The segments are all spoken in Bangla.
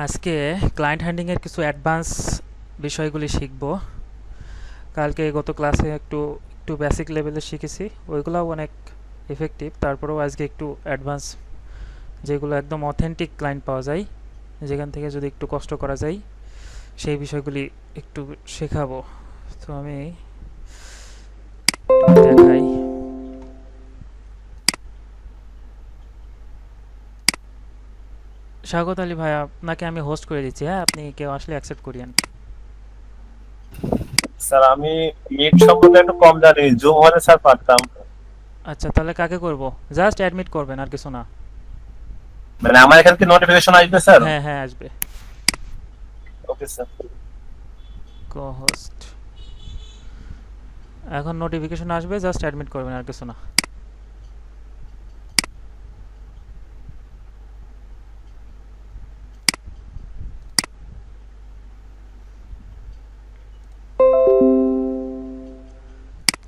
আজকে ক্লায়েন্ট হ্যান্ডলিংয়ের কিছু অ্যাডভান্স বিষয়গুলি শিখব। কালকে গত ক্লাসে একটু একটু বেসিক লেভেলে শিখেছি, ওইগুলোও অনেক এফেক্টিভ। তারপরেও আজকে একটু অ্যাডভান্স, যেগুলো একদম অথেন্টিক ক্লায়েন্ট পাওয়া যায়, যেখান থেকে যদি একটু কষ্ট করা যায়, সেই বিষয়গুলি একটু শেখাবো। তো আমি দেখাই। স্বাগত আলী ভাই, আপনাকে আমি হোস্ট করে দিচ্ছি। হ্যাঁ, আপনি কেউ আসলে অ্যাকসেপ্ট করিয়েন। স্যার আমি মিট সম্বন্ধে একটু কম জানি, জুম হলে স্যার পারতাম। আচ্ছা, তাহলে কাকে করব? জাস্ট অ্যাডমিট করবেন, আর কিছু না। মানে আমার এখান থেকে নোটিফিকেশন আসবে স্যার? হ্যাঁ হ্যাঁ, আসবে। Okay sir. কো হোস্ট, এখন নোটিফিকেশন আসবে, জাস্ট অ্যাডমিট করবেন, আর কিছু না।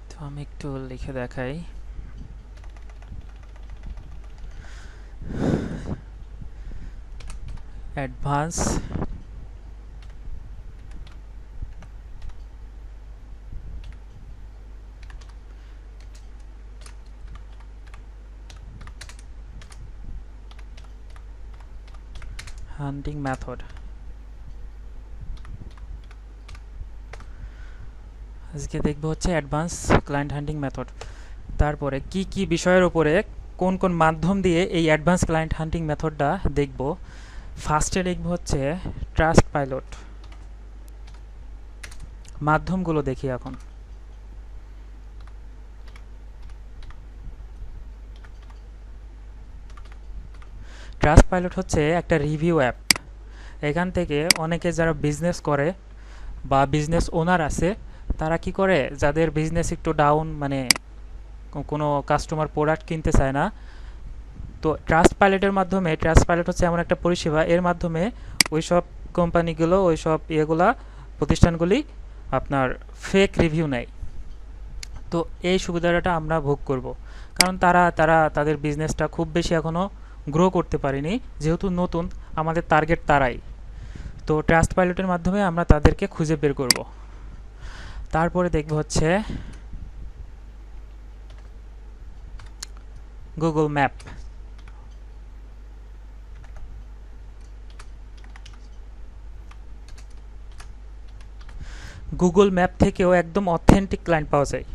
তো আমি একটু লিখে দেখাই। অ্যাডভান্স হান্টিং মেথড। আজকে দেখবো হচ্ছে অ্যাডভান্স ক্লায়েন্ট হান্টিং মেথড। তারপরে কি কি বিষয়ের উপরে, কোন কোন মাধ্যম দিয়ে এই অ্যাডভান্স ক্লায়েন্ট হান্টিং মেথডটা দেখব। ফার্স্টে লিখবো হচ্ছে ট্রাস্ট পাইলট। মাধ্যমগুলো দেখি এখন। ট্রাস্ট পাইলট হচ্ছে একটা রিভিউ অ্যাপ। এখান থেকে অনেকে যারা বিজনেস করে বা বিজনেস ওনার আছে, তারা কি করে, যাদের বিজনেস একটু ডাউন, মানে কোনো কাস্টমার প্রোডাক্ট কিনতে চায় না, তো ট্রাস্ট পাইলটের মাধ্যমে, ট্রাস্ট পাইলট হচ্ছে এমন একটা পরিষেবা, এর মাধ্যমে ওই সব কোম্পানিগুলো, ওই সব ইয়েগুলা, প্রতিষ্ঠানগুলি আপনার ফেক রিভিউ নেয়। তো এই সুবিধাটা আমরা ভোগ করব, কারণ তারা তারা তাদের বিজনেসটা খুব বেশি এখনও গ্রো করতে পারেনি, যেহেতু নতুন, আমাদের টার্গেট তারাই। তো ট্রাস্ট পাইলটের মাধ্যমে আমরা তাদেরকে খুঁজে বের করব। তারপরে দেখব হচ্ছে গুগল ম্যাপ। গুগল ম্যাপ থেকেও একদম অথেন্টিক ক্লায়েন্ট পাওয়া যায়,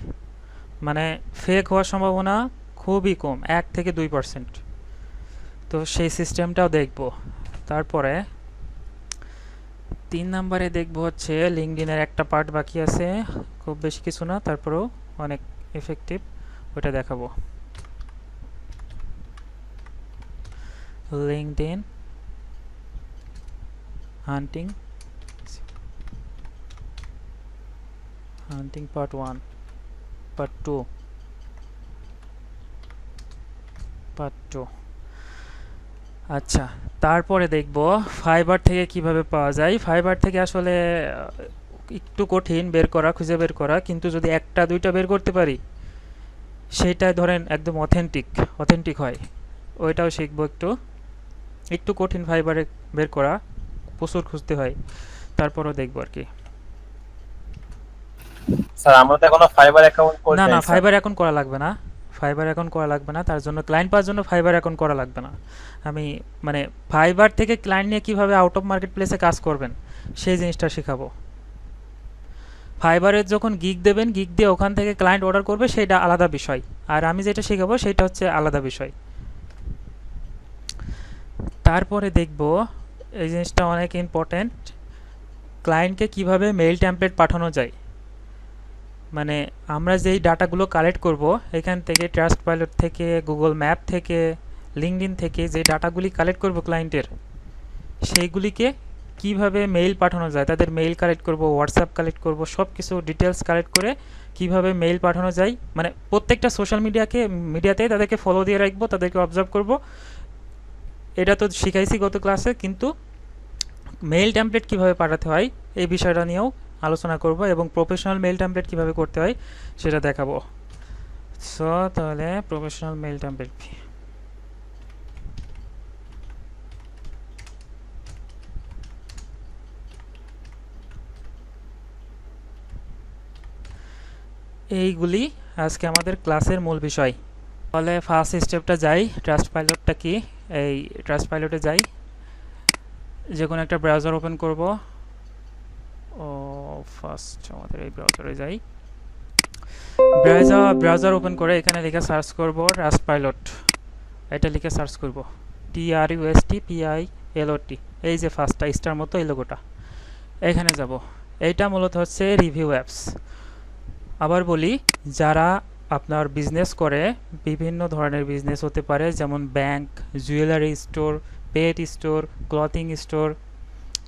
মানে ফেক হওয়ার সম্ভাবনা খুবই কম, 1 থেকে 2%। তো সেই সিস্টেমটাও দেখব। তারপরে 3 নম্বরে দেখব হচ্ছে লিঙ্কডইনের একটা পার্ট বাকি আছে, খুব বেশি কিছু না, তারপরেও অনেক এফেক্টিভ, ওটা দেখাবো। লিঙ্কডইন হান্টিং, হান্টিং পার্ট 1, পার্ট 2, পার্ট 2। আচ্ছা, তারপরে দেখব ফাইবার থেকে কিভাবে পাওয়া যায়। ফাইবার থেকে আসলে একটু কঠিন বের করা, খুঁজে বের করা, কিন্তু যদি একটা দুইটা বের করতে পারি, সেইটা ধরেন একদম অথেন্টিক, অথেন্টিক হয়, ওইটাও শিখবো। একটু একটু কঠিন ফাইবারে বের করা, প্রচুর খুঁজতে হয়, তারপরও দেখবো আর কি। স্যার আমরা তো এখনো ফাইবার অ্যাকাউন্ট করি না না, নাই স্যার। ফাইবার এখন করা লাগবে না। ফাইবার এখন করা লাগবে না, তার জন্য ক্লায়েন্ট পাওয়ার জন্য ফাইবার এখন করা লাগবে না। আমি মানে ফাইবার থেকে ক্লায়েন্ট নিয়ে কীভাবে আউট অফ মার্কেট প্লেসে কাজ করবেন, সেই জিনিসটা শেখাবো। ফাইবারের যখন গিগ দেবেন, গিগ দিয়ে ওখান থেকে ক্লায়েন্ট অর্ডার করবে, সেটা আলাদা বিষয়। আর আমি যেটা শেখাবো সেটা হচ্ছে আলাদা বিষয়। তারপরে দেখব, এই জিনিসটা অনেক ইম্পর্ট্যান্ট, ক্লায়েন্টকে কিভাবে মেইল টেমপ্লেট পাঠানো যায়। মানে আমরা যেই ডাটাগুলো কালেক্ট করব এখান থেকে, ট্রাস্ট পাইলট থেকে, গুগল ম্যাপ থেকে, লিঙ্কডইন থেকে, যে ডাটাগুলি কালেক্ট করব ক্লায়েন্টের, সেইগুলিকে কিভাবে মেইল পাঠানো যায়, তাদের মেইল কালেক্ট করব, হোয়াটসঅ্যাপ কালেক্ট করব, সব কিছু ডিটেলস কালেক্ট করে কিভাবে মেইল পাঠানো যায়, মানে প্রত্যেকটা সোশ্যাল মিডিয়াতে তাদেরকে ফলো দিয়ে রাখবো, তাদেরকে অবজার্ভ করব। এটা তো শিখাইছি গত ক্লাসে, কিন্তু মেইল টেমপ্লেট কিভাবে পাঠাতে হয় এই বিষয়টা নিয়েও আলোচনা করব, এবং প্রফেশনাল মেইল টেমপ্লেট কিভাবে করতে হয় সেটা দেখাবো। সো তাহলে প্রফেশনাল মেইল টেমপ্লেট, এইগুলি আজকে আমাদের ক্লাসের মূল বিষয়। তাহলে ফার্স্ট স্টেপটা যাই, ট্রাস্ট পাইলটটা কি, এই ট্রাস্ট পাইলটে যাই, যে কোনো একটা ব্রাউজার ওপেন করব। ও ফার্স্ট আমাদের এই ব্রাউজারে যাই, ব্রাউজার ওপেন করে এখানে লিখে সার্চ করব ট্রাস্ট পাইলট, এটা লিখে সার্চ করব TRUSTPILOT, এই যে ফার্স্টটা স্টার মতো এই লোগোটা, এখানে যাব। এইটা মূলত হচ্ছে রিভিউ অ্যাপস। আবার বলি, যারা আপনার বিজনেস করে, বিভিন্ন ধরনের বিজনেস হতে পারে, যেমন ব্যাংক, জুয়েলারি স্টোর, পেট স্টোর, ক্লথিং স্টোর,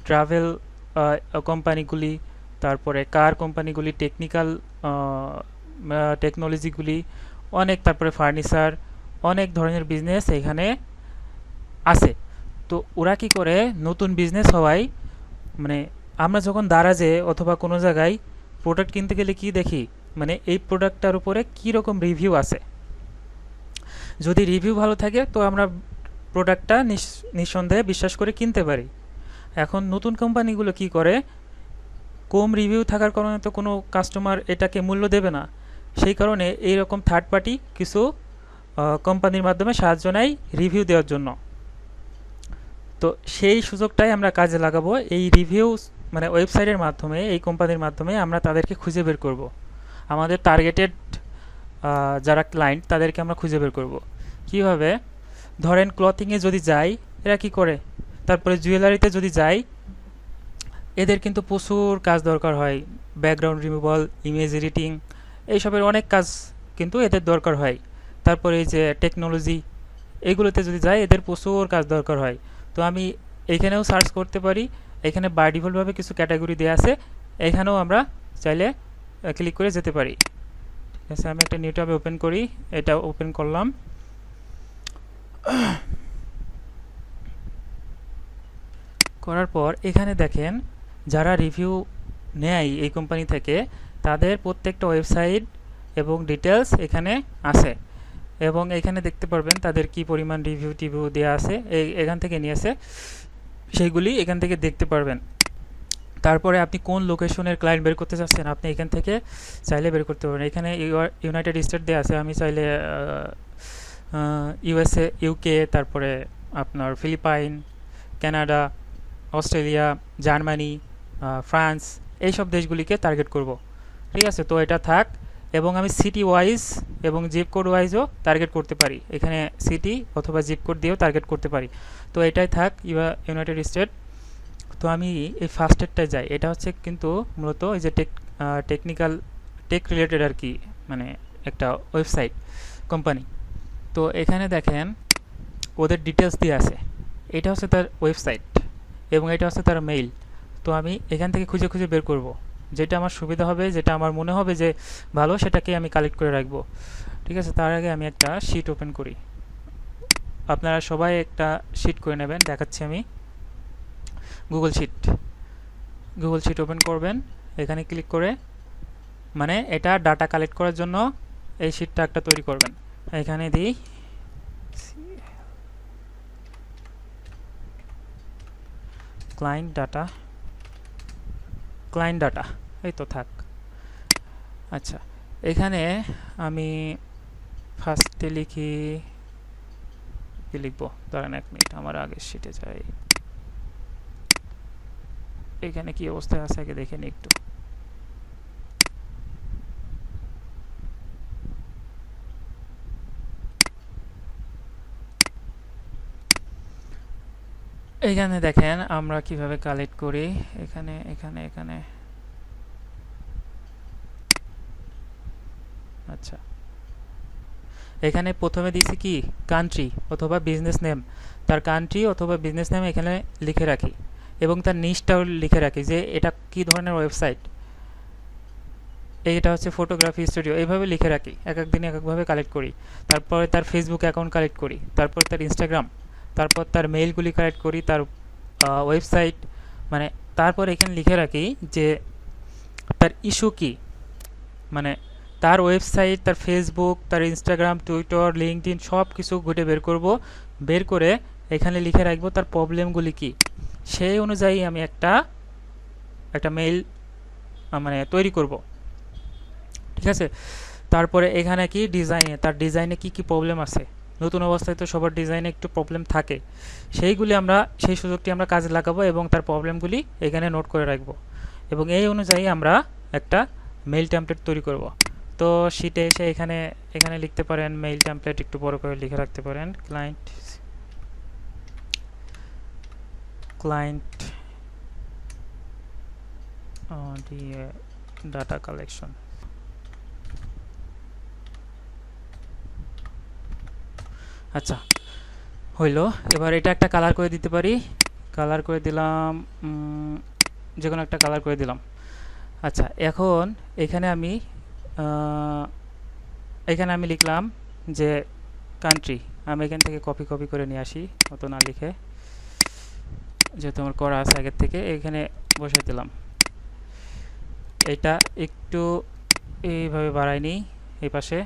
ট্রাভেল কোম্পানিগুলি, তারপরে কার কোম্পানিগুলি, টেকনোলজিগুলি অনেক, তারপরে ফার্নিচার, অনেক ধরনের বিজনেস এখানে আছে। তো ওরা কি করে, নতুন বিজনেস হওয়ায়, মানে আমরা যখন দারাজে অথবা কোনো জায়গায় প্রোডাক্ট কিনতে গেলে কি দেখি, মানে এই প্রোডাক্টটার উপরে কী রকম রিভিউ আছে। যদি রিভিউ ভালো থাকে তো আমরা প্রোডাক্টটা নিঃসন্দেহে বিশ্বাস করে কিনতে পারি। এখন নতুন কোম্পানিগুলো কি করে, কম রিভিউ থাকার কারণে তো কোনো কাস্টমার এটাকে মূল্য দেবে না, সেই কারণে এইরকম থার্ড পার্টি কিছু কোম্পানির মাধ্যমে সাহায্য নেয় রিভিউ দেওয়ার জন্য। তো সেই সুযোগটাই আমরা কাজে লাগাবো, এই রিভিউ মানে ওয়েবসাইটের মাধ্যমে, এই কোম্পানির মাধ্যমে আমরা তাদেরকে খুঁজে বের করব। আমাদের টার্গেটেড যারা ক্লায়েন্ট তাদেরকে আমরা খুঁজে বের করব। কীভাবে, ধরেন ক্লথিংয়ে যদি যাই, এরা কি করে, তারপরে জুয়েলারিতে যদি যাই, এদের কিন্তু প্রচুর কাজ দরকার হয়, ব্যাকগ্রাউন্ড রিমুভাল, ইমেজ এডিটিং, এইসবের অনেক কাজ কিন্তু এদের দরকার হয়। তারপরে এই যে টেকনোলজি, এগুলোতে যদি যাই এদের প্রচুর কাজ দরকার হয়। তো আমি এখানেও সার্চ করতে পারি, এখানে বাই ডিফল্টভাবে কিছু ক্যাটাগরি দেওয়া আছে, এখানেও আমরা চাইলে ক্লিক করে যেতে পারি। ঠিক আছে, আমি একটা নিউ ট্যাব ওপেন করি, এটা ওপেন করলাম। করার পর এখানে দেখেন, যারা রিভিউ নেয় এই কোম্পানি থেকে, তাদের প্রত্যেকটা ওয়েবসাইট এবং ডিটেলস এখানে আছে, এবং এখানে দেখতে পারবেন তাদের কি পরিমাণ রিভিউ দেওয়া আছে, এখান থেকে নিয়েছে, সেইগুলি এখান থেকে দেখতে পারবেন। তারপরে আপনি কোন লোকেশনের ক্লায়েন্ট বের করতে চাচ্ছেন, আপনি এখান থেকে চাইলে বের করতে পারবেন। এখানে ইউনাইটেড স্টেট দেওয়া আছে, আমি চাইলে USA, UK, তারপরে আপনার Philippine, Canada, Australia, Germany, France, এইসব দেশগুলিকে টার্গেট করব। ঠিক আছে, তো এটা থাক। এবং আমি সিটি ওয়াইজ এবং জিপ কোড ওয়াইজও টার্গেট করতে পারি, এখানে সিটি অথবা জিপ কোড দিয়েও টার্গেট করতে পারি। তো এটাই থাক, ইউনাইটেড স্টেট। তো আমি এই ফার্স্টেরটায় যাই, এটা হচ্ছে কিন্তু মূলত এই যে টেক রিলেটেড আর কি, মানে একটা ওয়েবসাইট কোম্পানি। তো এখানে দেখেন ওদের ডিটেলস দিয়ে আছে, এটা হচ্ছে তার ওয়েবসাইট এবং এটা হচ্ছে তার মেইল। তো আমি এখান থেকে খুঁজে খুঁজে বের করব, যেটা আমার সুবিধা হবে, যেটা আমার মনে হবে যে ভালো, সেটাকে আমি কালেক্ট করে রাখবো। ঠিক আছে, তার আগে আমি একটা শিট ওপেন করি, আপনারা সবাই একটা শিট করে নেবেন, দেখাচ্ছি আমি। গুগল শিট ওপেন করবেন, এখানে ক্লিক করে, মানে এটা ডাটা কালেক্ট করার জন্য এই শিটটা একটা তৈরি করবেন। এখানে দিই ক্লায়েন্ট ডাটা, এই তো থাক। আচ্ছা, এখানে আমি ফার্স্টে লিখি, কি লিখবো, দাঁড়ান 1 মিনিট, আমার আগের শিটে যাই, এখানে কি অবস্থায় আছে আগে দেখে নিই একটু। এখানে দেখেন আমরা কিভাবে কালেক্ট করি, এখানে এখানে এখানে আচ্ছা, এখানে প্রথমে দিয়েছি কি কান্ট্রি অথবা বিজনেস নেম, তার কান্ট্রি অথবা বিজনেস নেম এখানে লিখে রাখি, এবং তার নিচটাও লিখে রাখি যে এটা কি ধরনের ওয়েবসাইট, এইটা হচ্ছে ফটোগ্রাফি স্টুডিও, এইভাবে লিখে রাখি, এক এক দিনে এক একভাবে কালেক্ট করি। তারপরে তার ফেসবুক অ্যাকাউন্ট কালেক্ট করি, তারপর তার ইনস্টাগ্রাম, তারপর তার মেইলগুলি কালেক্ট করি, তার ওয়েবসাইট, মানে তারপর এখানে লিখে রাখি যে তার ইস্যু কি, মানে তার ওয়েবসাইট, তার ফেসবুক, তার ইনস্টাগ্রাম, টুইটার, লিঙ্কডইন সব কিছু ঘুরে বের করব, বের করে এখানে লিখে রাখবো তার প্রবলেমগুলি কি, সেই অনুযায়ী আমি একটা মেইল মানে তৈরি করব। ঠিক আছে। তারপরে এখানে কি ডিজাইনে, তার ডিজাইনে কি কি প্রবলেম আছে, নতুন অবস্থায় তো সবার ডিজাইনে একটু প্রবলেম থাকে, সেইগুলি আমরা সেই সুযোগটি আমরা কাজে লাগাবো এবং তার প্রবলেমগুলি এখানে নোট করে রাখবো এবং এই অনুযায়ী আমরা একটা মেইল টেমপ্লেট তৈরি করব। তো শিটে এসে এখানে এখানে লিখতে পারেন মেইল টেমপ্লেট, একটু বড় করে লিখে রাখতে পারেন ক্লায়েন্ট ক্লায়েন্ট ডাটা কালেকশন। আচ্ছা, হইল। এবার এটা একটা কালার করে দিতে পারি, কালার করে দিলাম, যে কোনো একটা কালার করে দিলাম। আচ্ছা, এখন এখানে আমি লিখলাম যে কান্ট্রি, আমি এখান থেকে কপি করে নিয়ে আসি, অত না লিখে, যেহেতু আমার করা আছে আগের থেকে, এখানে বসাই দিলাম। এটা একটু এইভাবে বাড়াই নিই এই পাশে,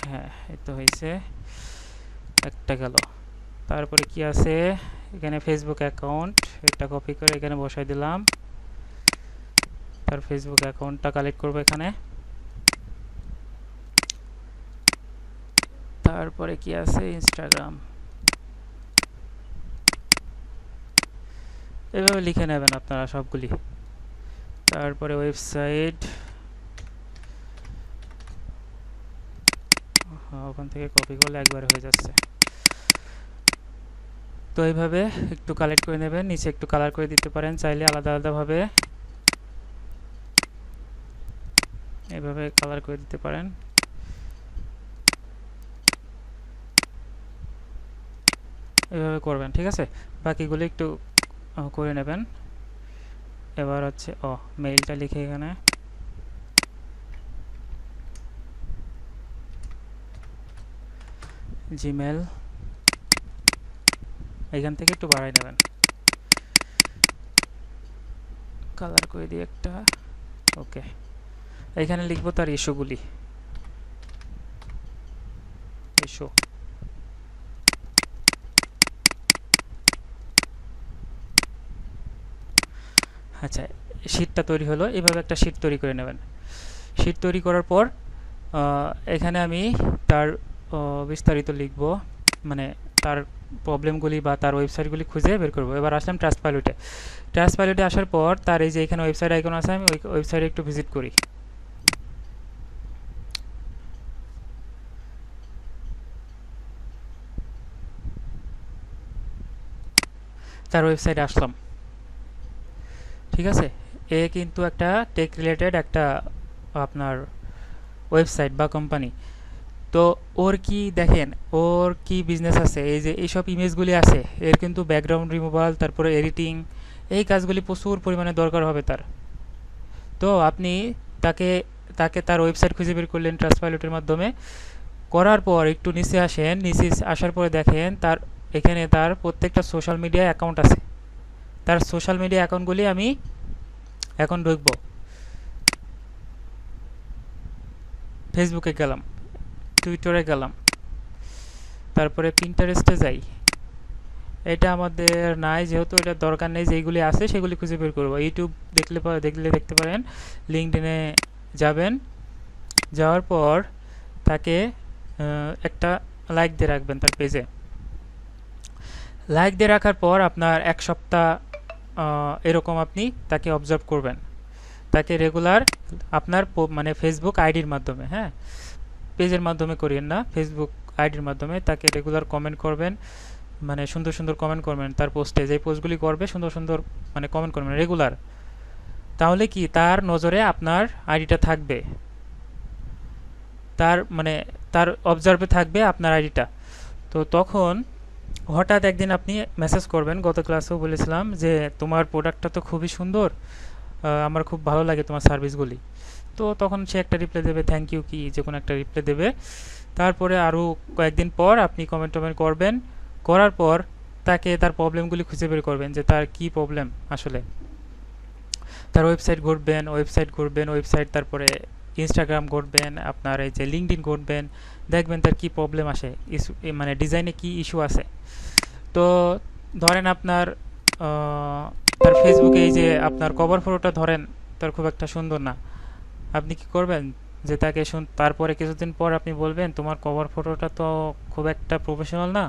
হ্যাঁ এই তো হয়েছে, একটা গেল। তারপরে কি আছে এখানে ফেসবুক অ্যাকাউন্ট, এটা কপি করে এখানে বসাই দিলাম, তার ফেসবুক অ্যাকাউন্টটা কালেক্ট করবো এখানে। তারপরে কি আছে ইনস্টাগ্রাম, এভাবে লিখে নেবেন আপনারা সবগুলি। তারপরে ওয়েবসাইট, ওখান থেকে কপি করলে একবারে হয়ে যাচ্ছে। তো এইভাবে একটু কালেক্ট করে নেবেন, নিচে একটু কালার করে দিতে পারেন চাইলে আলাদা আলাদাভাবে, এভাবে কালার করে দিতে পারেন। এভাবে করবেন, ঠিক আছে। বাকিগুলো একটু করে নেবেন। এবার হচ্ছে মেইলটা লিখে এখানে জিমেল, এখান থেকে একটু বাড়াই নেবেন, কালার করে দিয়ে একটা, ওকে। এখানে লিখবো তার ইস্যুগুলি, ইস্যু। আচ্ছা, শীটটা তৈরি হলো, এইভাবে একটা শীট তৈরি করে নেবেন। শীট তৈরি করার পর এখানে আমি তার বিস্তারিত লিখব, মানে তার প্রবলেমগুলি বা তার ওয়েবসাইটগুলি খুঁজে বের করব। এবার আসলাম ট্রাস্টপাইলটে। ট্রাস্টপাইলটে আসার পর তার এই যে এখানে ওয়েবসাইট আইকন আছে, আমি ওই ওয়েবসাইটে একটু ভিজিট করি। তার ওয়েবসাইটে আসলাম, ঠিক আছে। এ কিন্তু একটা টেক রিলেটেড একটা আপনার ওয়েবসাইট বা কোম্পানি। তো ওর কি দেখেন, ওর কি বিজনেস আছে, এই যে এইসব ইমেজগুলি আছে, এর কিন্তু ব্যাকগ্রাউন্ড রিমুভাল, তারপরে এডিটিং, এই কাজগুলি প্রচুর পরিমাণে দরকার হবে তার। তো আপনি তাকে তাকে তার ওয়েবসাইট খুঁজে বের করলেন ট্রাস্টপাইলটের মাধ্যমে, করার পর একটু নিচে আসেন, নিচে আসার পরে দেখেন তার এখানে তার প্রত্যেকটা সোশ্যাল মিডিয়া অ্যাকাউন্ট আছে। তার সোশ্যাল মিডিয়া অ্যাকাউন্টগুলি আমি এখন ঢুকবো। ফেসবুকে গেলাম, টুইটারে গেলাম, তারপরে পিন্টারেস্টে যাই। এটা আমাদের নাই, যেহেতু এটা দরকার নেই, যেগুলি আছে সেগুলি খুঁজে বের করবো। ইউটিউব দেখলে দেখতে পারেন, লিঙ্কডইনে যাবেন, যাওয়ার পর তাকে একটা লাইক দিয়ে রাখবেন তার পেজে। লাইক দিয়ে রাখার পর আপনার এক সপ্তাহ এরকম আপনি তাকে অবজার্ভ করবেন, তাকে রেগুলার আপনার মানে ফেসবুক আইডির মাধ্যমে, হ্যাঁ, পেজের মাধ্যমে করিয়েন না, ফেসবুক আইডির মাধ্যমে তাকে রেগুলার কমেন্ট করবেন, মানে সুন্দর সুন্দর কমেন্ট করবেন তার পোস্টে, যে পোস্টগুলি করবে সুন্দর সুন্দর মানে কমেন্ট করবেন রেগুলার। তাহলে কি তার নজরে আপনার আইডিটা থাকবে, তার মানে তার অবজার্ভে থাকবে আপনার আইডিটা। তো তখন হঠাৎ একদিন আপনি মেসেজ করবেন, গত ক্লাসেও বলেছিলাম যে তোমার প্রোডাক্টটা তো খুবই সুন্দর, আমার খুব ভালো লাগে তোমার সার্ভিসগুলি। তো তখন সে একটা রিপ্লাই দেবে, থ্যাংক ইউ কি যে কোনো একটা রিপ্লাই দেবে। তারপরে আরও কয়েকদিন পর আপনি কমেন্ট করবেন, করার পর তাকে তার প্রবলেমগুলি খুঁজে বের করবেন যে তার কি প্রবলেম আসলে। তার ওয়েবসাইট ঘুরবেন, তারপরে ইনস্টাগ্রাম ঘুরবেন, আপনার এই যে লিঙ্কডইন ঘুরবেন, দেখবেন তার কি প্রবলেম আসে, মানে ডিজাইনে কি ইস্যু আছে। তো ধরেন আপনার তার ফেসবুকে এই যে আপনার কভার ফটোটা ধরেন তার খুব একটা সুন্দর না, আপনি কি করবেন যে তাকে তারপরে কিছুদিন পর আপনি বলবেন তোমার কভার ফটোটা তো খুব একটা প্রফেশনাল না,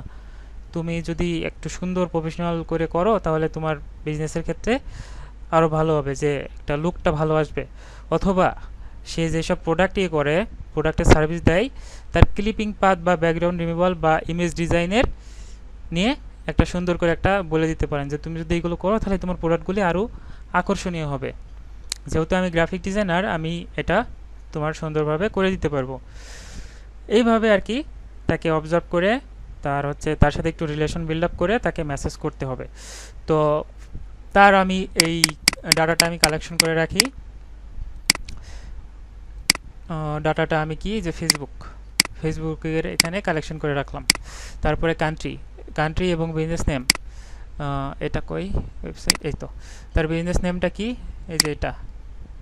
তুমি যদি একটু সুন্দর প্রফেশনাল করে করো তাহলে তোমার বিজনেসের ক্ষেত্রে আরও ভালো হবে, যে একটা লুকটা ভালো আসবে। অথবা সে যেসব প্রোডাক্ট ইয়ে করে, প্রোডাক্টের সার্ভিস দেয়, তার ক্লিপিং পাথ বা ব্যাকগ্রাউন্ড রিমুভাল বা ইমেজ ডিজাইনের নিয়ে একটা সুন্দর করে একটা বলে দিতে পারেন যে তুমি যদি এইগুলো করো তাহলে তোমার প্রোডাক্টগুলি আরও আকর্ষণীয় হবে। যেহেতু আমি গ্রাফিক ডিজাইনার, আমি এটা তোমার সুন্দরভাবে করে দিতে পারবো। এইভাবে আর কি তাকে অবজার্ভ করে তার সাথে একটু রিলেশন বিল্ড আপ করে তাকে মেসেজ করতে হবে। তো তার আমি এই ডাটাটা আমি কালেকশন করে রাখি। ডাটাটা আমি কি যে ফেসবুকের এখানে কালেকশন করে রাখলাম। তারপরে কান্ট্রি এবং বিজনেস নেম, এটা কই ওয়েবসাইট, এই তো। তার বিজনেস নেমটা কি, এই যে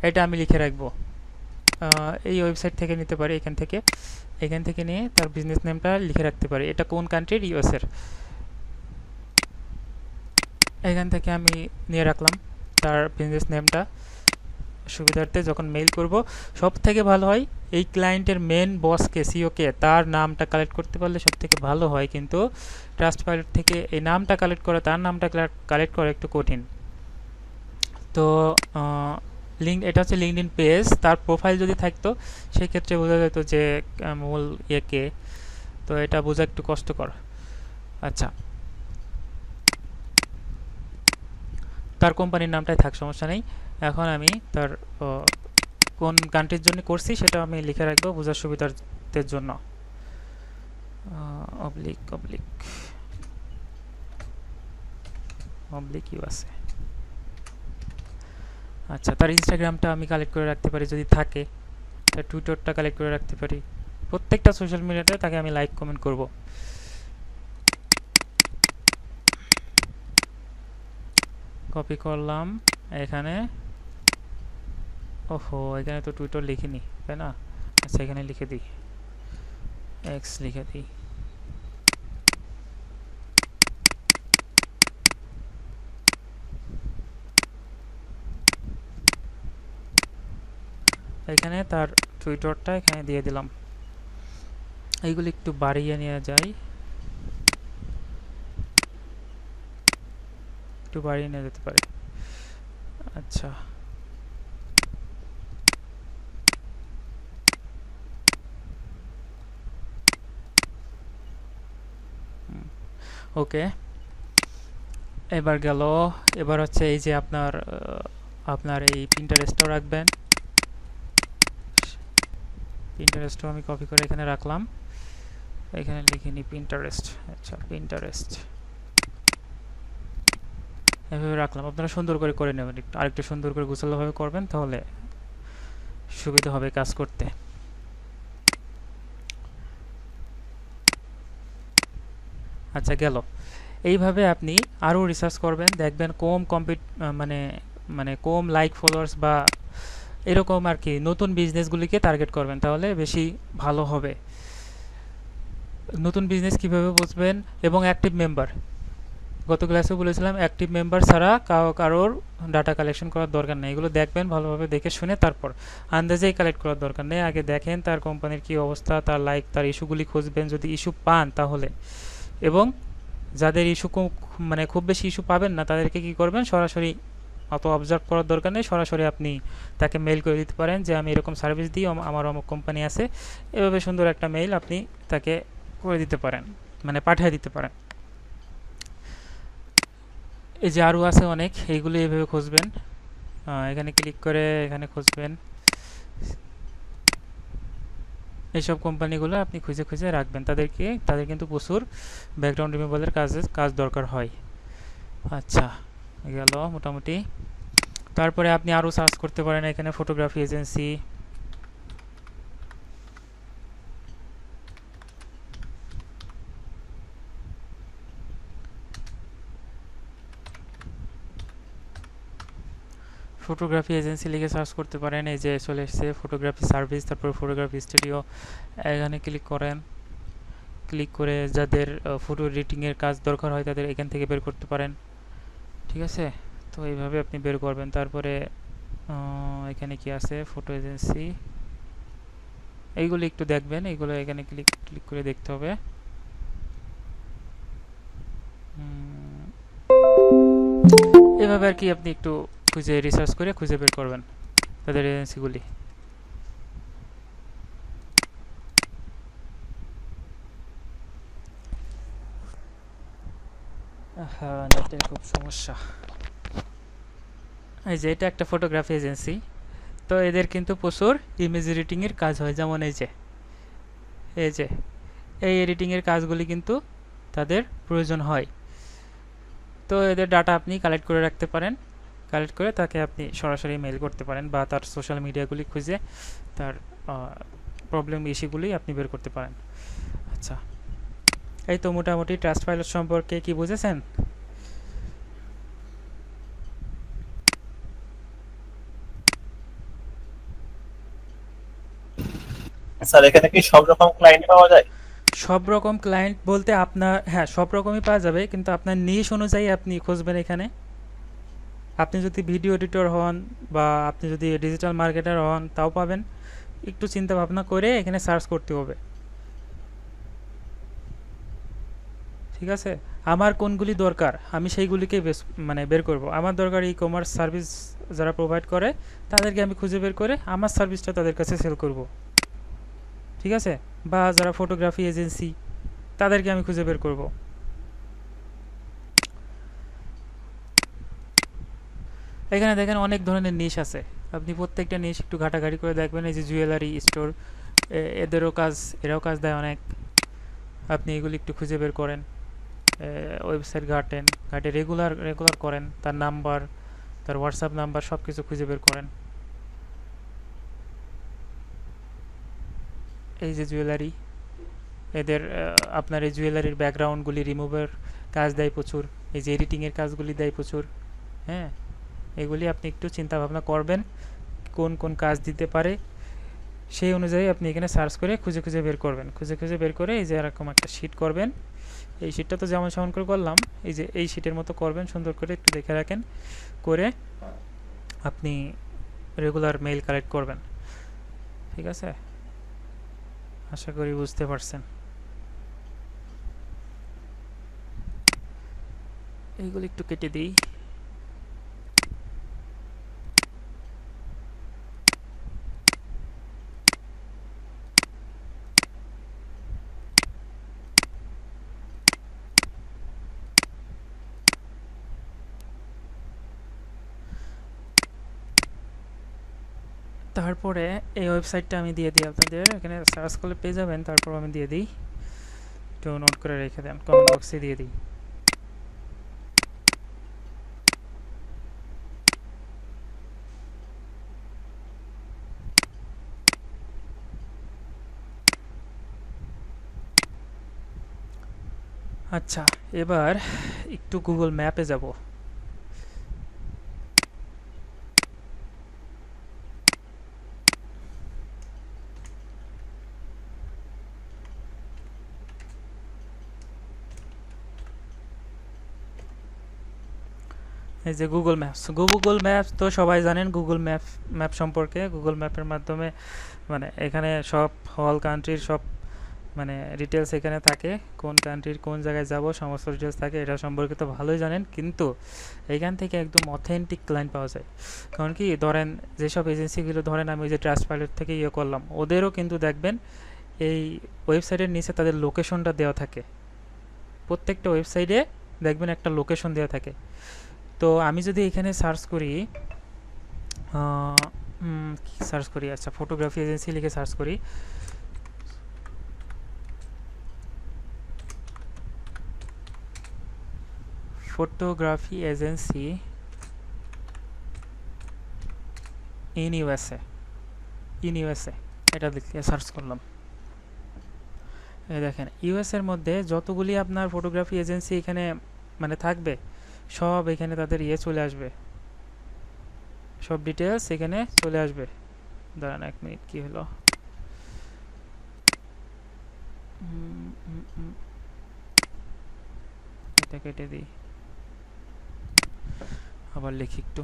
এটা আমি লিখে রাখবো। এই ওয়েবসাইট থেকে নিতে পারি, এখান থেকে নিয়ে তার বিজনেস নেমটা লিখে রাখতে পারি। এটা কোন কান্ট্রির, ইউএসের। এখান থেকে আমি নিয়ে রাখলাম তার বিজনেস নেমটা। সুবিধার্থে যখন মেইল করব সব থেকে ভালো হয় এই ক্লায়েন্টের মেন বসকে, সিওকে তার নামটা কালেক্ট করতে পারলে সব থেকে ভালো হয়, কিন্তু ট্রাস্টপাইলট থেকে এই নামটা কালেক্ট করা, তার নামটা কালেক্ট করা একটু কঠিন। তো এটা হচ্ছে লিঙ্কডইন পেজ, তার প্রোফাইল যদি থাকতো সেক্ষেত্রে বোঝা যেত যে মূল ইয়েকে, তো এটা বোঝা একটু কষ্টকর। আচ্ছা, তার কোম্পানির নামটাই থাক, সমস্যা নেই। এখন আমি তার কোন কান্ট্রির জন্য করছি সেটা আমি লিখে রাখবো বোঝার সুবিধার্থের জন্য। Oblique oblique oblique USA. আচ্ছা, তার ইনস্টাগ্রামটা আমি কালেক্ট করে রাখতে পারি যদি থাকে, তার টুইটারটা কালেক্ট করে রাখতে পারি। প্রত্যেকটা সোশ্যাল মিডিয়াতে তাকে আমি লাইক কমেন্ট করব। কপি করলাম এখানে। ওহো, এখানে তো টুইটার লিখিনি, তাই না? আচ্ছা, এখানে লিখে দিই, এক্স লিখে দিই। এখানে তার টুইটারটা এখানে দিয়ে দিলাম। এইগুলি একটু বাড়িয়ে নিয়ে যাই, একটু বাড়িয়ে নিয়ে যেতে পারে। আচ্ছা, ওকে। এবার গেল, এবার হচ্ছে এই যে আপনার এই পিন্টারেস্টটাও রাখবেন। পিন্টারেস্টও আমি কপি করে এখানে রাখলাম, এখানে লিখে নিই পিন্টারেস্ট। আচ্ছা, পিন্টারেস্ট এভাবে রাখলাম। আপনারা সুন্দর করে নেবেন, আরেকটু সুন্দর করে গোছালোভাবে করবেন, তাহলে সুবিধা হবে কাজ করতে। আচ্ছা, গেল। এইভাবে আপনি আরও রিসার্চ করবেন, দেখবেন মানে মানে কম লাইক ফলোয়ার্স বা এরকম আর কি নতুন বিজনেসগুলিকে টার্গেট করবেন, তাহলে বেশি ভালো হবে। নতুন বিজনেস কিভাবে বুঝবেন, এবং অ্যাক্টিভ মেম্বার, গত ক্লাসে বলেছিলাম অ্যাক্টিভ মেম্বার ছাড়া কারোর ডাটা কালেকশন করার দরকার নেই। এগুলো দেখবেন ভালোভাবে, দেখে শুনে তারপর আন্দাজেই কালেক্ট করার দরকার নেই। আগে দেখেন তার কোম্পানির কী অবস্থা, তার লাইক, তার ইস্যুগুলি খুঁজবেন যদি ইস্যু পান তাহলে। এবং যাদের ইস্যু মানে খুব বেশি ইস্যু পাবেন না তাদেরকে কি করবেন, সরাসরি অত অবজার্ভ করার দরকার নেই, সরাসরি আপনি তাকে মেইল করে দিতে পারেন যে আমি এরকম সার্ভিস দিই, আমার অমুক কোম্পানি আছে। এভাবে সুন্দর একটা মেইল আপনি তাকে করে দিতে পারেন, মানে পাঠিয়ে দিতে পারেন। এই যে আরও আছে অনেক, এইগুলো এইভাবে খুঁজবেন। এখানে ক্লিক করে এখানে খুঁজবেন, এইসব কোম্পানিগুলো আপনি খুঁজে খুঁজে রাখবেন। তাদের কিন্তু প্রচুর ব্যাকগ্রাউন্ড রিমুভালের কাজ দরকার হয়। আচ্ছা, গেল মোটামুটি। তারপরে আপনি আরও সার্চ করতে পারেন এখানে ফটোগ্রাফি এজেন্সি, লিখে সার্চ করতে পারেন। এই যে চলে এসছে ফটোগ্রাফি সার্ভিস, তারপরে ফটোগ্রাফি স্টুডিও। এখানে ক্লিক করেন, ক্লিক করে যাদের ফটো এডিটিংয়ের কাজ দরকার হয় তাদের এখান থেকে বের করতে পারেন। ঠিক আছে, তো এইভাবে আপনি বের করবেন। তারপরে এখানে কি আছে, ফটো এজেন্সি, এইগুলো একটু দেখবেন, এইগুলো এখানে ক্লিক ক্লিক করে দেখতে হবে। এভাবে আর কি আপনি একটু খুঁজে রিসার্চ করে খুঁজে বের করবেন তাদের এজেন্সিগুলি। হ্যাঁ, নেটের খুব সমস্যা। এই যে এটা একটা ফটোগ্রাফি এজেন্সি, তো এদের কিন্তু প্রচুর ইমেজ এডিটিংয়ের কাজ হয়, যেমন এই যে এই এডিটিংয়ের কাজগুলি কিন্তু তাদের প্রয়োজন হয়। তো এদের ডাটা আপনি কালেক্ট করে রাখতে পারেন, কালেক্ট করে তাকে আপনি সরাসরি মেইল করতে পারেন, বা তার সোশ্যাল মিডিয়াগুলি খুঁজে তার প্রবলেম ইস্যুগুলি আপনি বের করতে পারেন। আচ্ছা, এই তো মোটামুটি ট্রাস্টপাইলট সম্পর্কে কি বুঝেছেন? স্যার এখানে কি সব রকম ক্লায়েন্ট পাওয়া যায়? সব রকম ক্লায়েন্ট বলতে আপনার, হ্যাঁ সব রকমই পাওয়া যাবে, কিন্তু আপনার নিশ অনুযায়ী আপনি খুঁজবেন এখানে। আপনি যদি ভিডিও এডিটর হন বা আপনি যদি ডিজিটাল মার্কেটার হন তাও পাবেন। একটু চিন্তা ভাবনা করে এখানে সার্চ করতে হবে, ঠিক আছে? আমার কোনগুলি দরকার আমি সেইগুলিকে মানে বের করব। আমার দরকার ই কমার্স সার্ভিস যারা প্রোভাইড করে তাদেরকে আমি খুঁজে বের করে আমার সার্ভিসটা তাদের কাছে সেল করব, ঠিক আছে? বা যারা ফটোগ্রাফি এজেন্সি তাদেরকে আমি খুঁজে বের করব। এখানে দেখেন অনেক ধরনের নিশ আছে, আপনি প্রত্যেকটা নিশ একটু ঘাটাঘাটি করে দেখবেন। এই যে জুয়েলারি স্টোর, এদেরও কাজ, এরাও কাজ দেয় অনেক, আপনি এগুলি একটু খুঁজে বের করেন। ওয়েবসাইট ঘাটে রেগুলার রেগুলার করেন, তার নাম্বার, তার হোয়াটসঅ্যাপ নাম্বার সব কিছু খুঁজে বের করেন। এই যে জুয়েলারি, এদের আপনার এই জুয়েলারির ব্যাকগ্রাউন্ডগুলি রিমুভের কাজ দেয় প্রচুর, এই যে এডিটিংয়ের কাজগুলি দেয় প্রচুর। হ্যাঁ, এগুলি আপনি একটু চিন্তা ভাবনা করবেন কোন কোন কাজ দিতে পারে, সেই অনুযায়ী আপনি এখানে সার্চ করে খুঁজে খুঁজে বের করবেন। খুঁজে খুঁজে বের করে এই যে এরকম একটা শিট করবেন। এই শিটটা তো যেমন সেমন করে করলাম, এই যে এই শিটের মতো করবেন, সুন্দর করে একটু দেখে রাখেন, করে আপনি রেগুলার মেইল কালেক্ট করবেন, ঠিক আছে? আশা করি বুঝতে পারছেন। এইগুলো একটু কেটে দিই। তারপরে এই ওয়েবসাইটটা আমি দিয়ে দিই আপনাদের, এখানে সার্চ করলে পেয়ে যাবেন। তারপর আমি দিয়ে দিই, একটু নোট করে রেখে দেন, কমেন্ট বক্সে দিয়ে দিই। আচ্ছা, এবার একটু গুগল ম্যাপে যাব। এই যে গুগল ম্যাপস তো সবাই জানেন। গুগল ম্যাপ সম্পর্কে, গুগল ম্যাপের মাধ্যমে মানে এখানে সব অল কান্ট্রির সব মানে ডিটেলস এখানে থাকে, কোন কান্ট্রির কোন জায়গায় যাব সমস্ত ডিটেলস থাকে, এটা সম্পর্কে তো ভালোই জানেন। কিন্তু এখান থেকে একদম অথেন্টিক ক্লায়েন্ট পাওয়া যায়। কারণ কি, ধরেন যেসব এজেন্সিগুলো, ধরেন আমি যে ট্রাস্টপাইলট থেকে ইয়ে করলাম, ওদেরও কিন্তু দেখবেন এই ওয়েবসাইটের নিচে তাদের লোকেশনটা দেওয়া থাকে। প্রত্যেকটা ওয়েবসাইটে দেখবেন একটা লোকেশন দেওয়া থাকে। তো আমি যদি এখানে সার্চ করি, আচ্ছা ফটোগ্রাফি এজেন্সি লিখে সার্চ করি, ফটোগ্রাফি এজেন্সি ইন ইউএসএ, এটা লিখে সার্চ করলাম। এই দেখেন ইউএসএর মধ্যে যতগুলি আপনার ফটোগ্রাফি এজেন্সি এখানে মানে থাকবে, সব এখানে তাদের ইয়ে চলে আসবে, সব ডিটেলস এখানে চলে আসবে। দাঁড়ান এক মিনিট, কি হলো, এটা কেটে দিই। আবার লিখি একটু।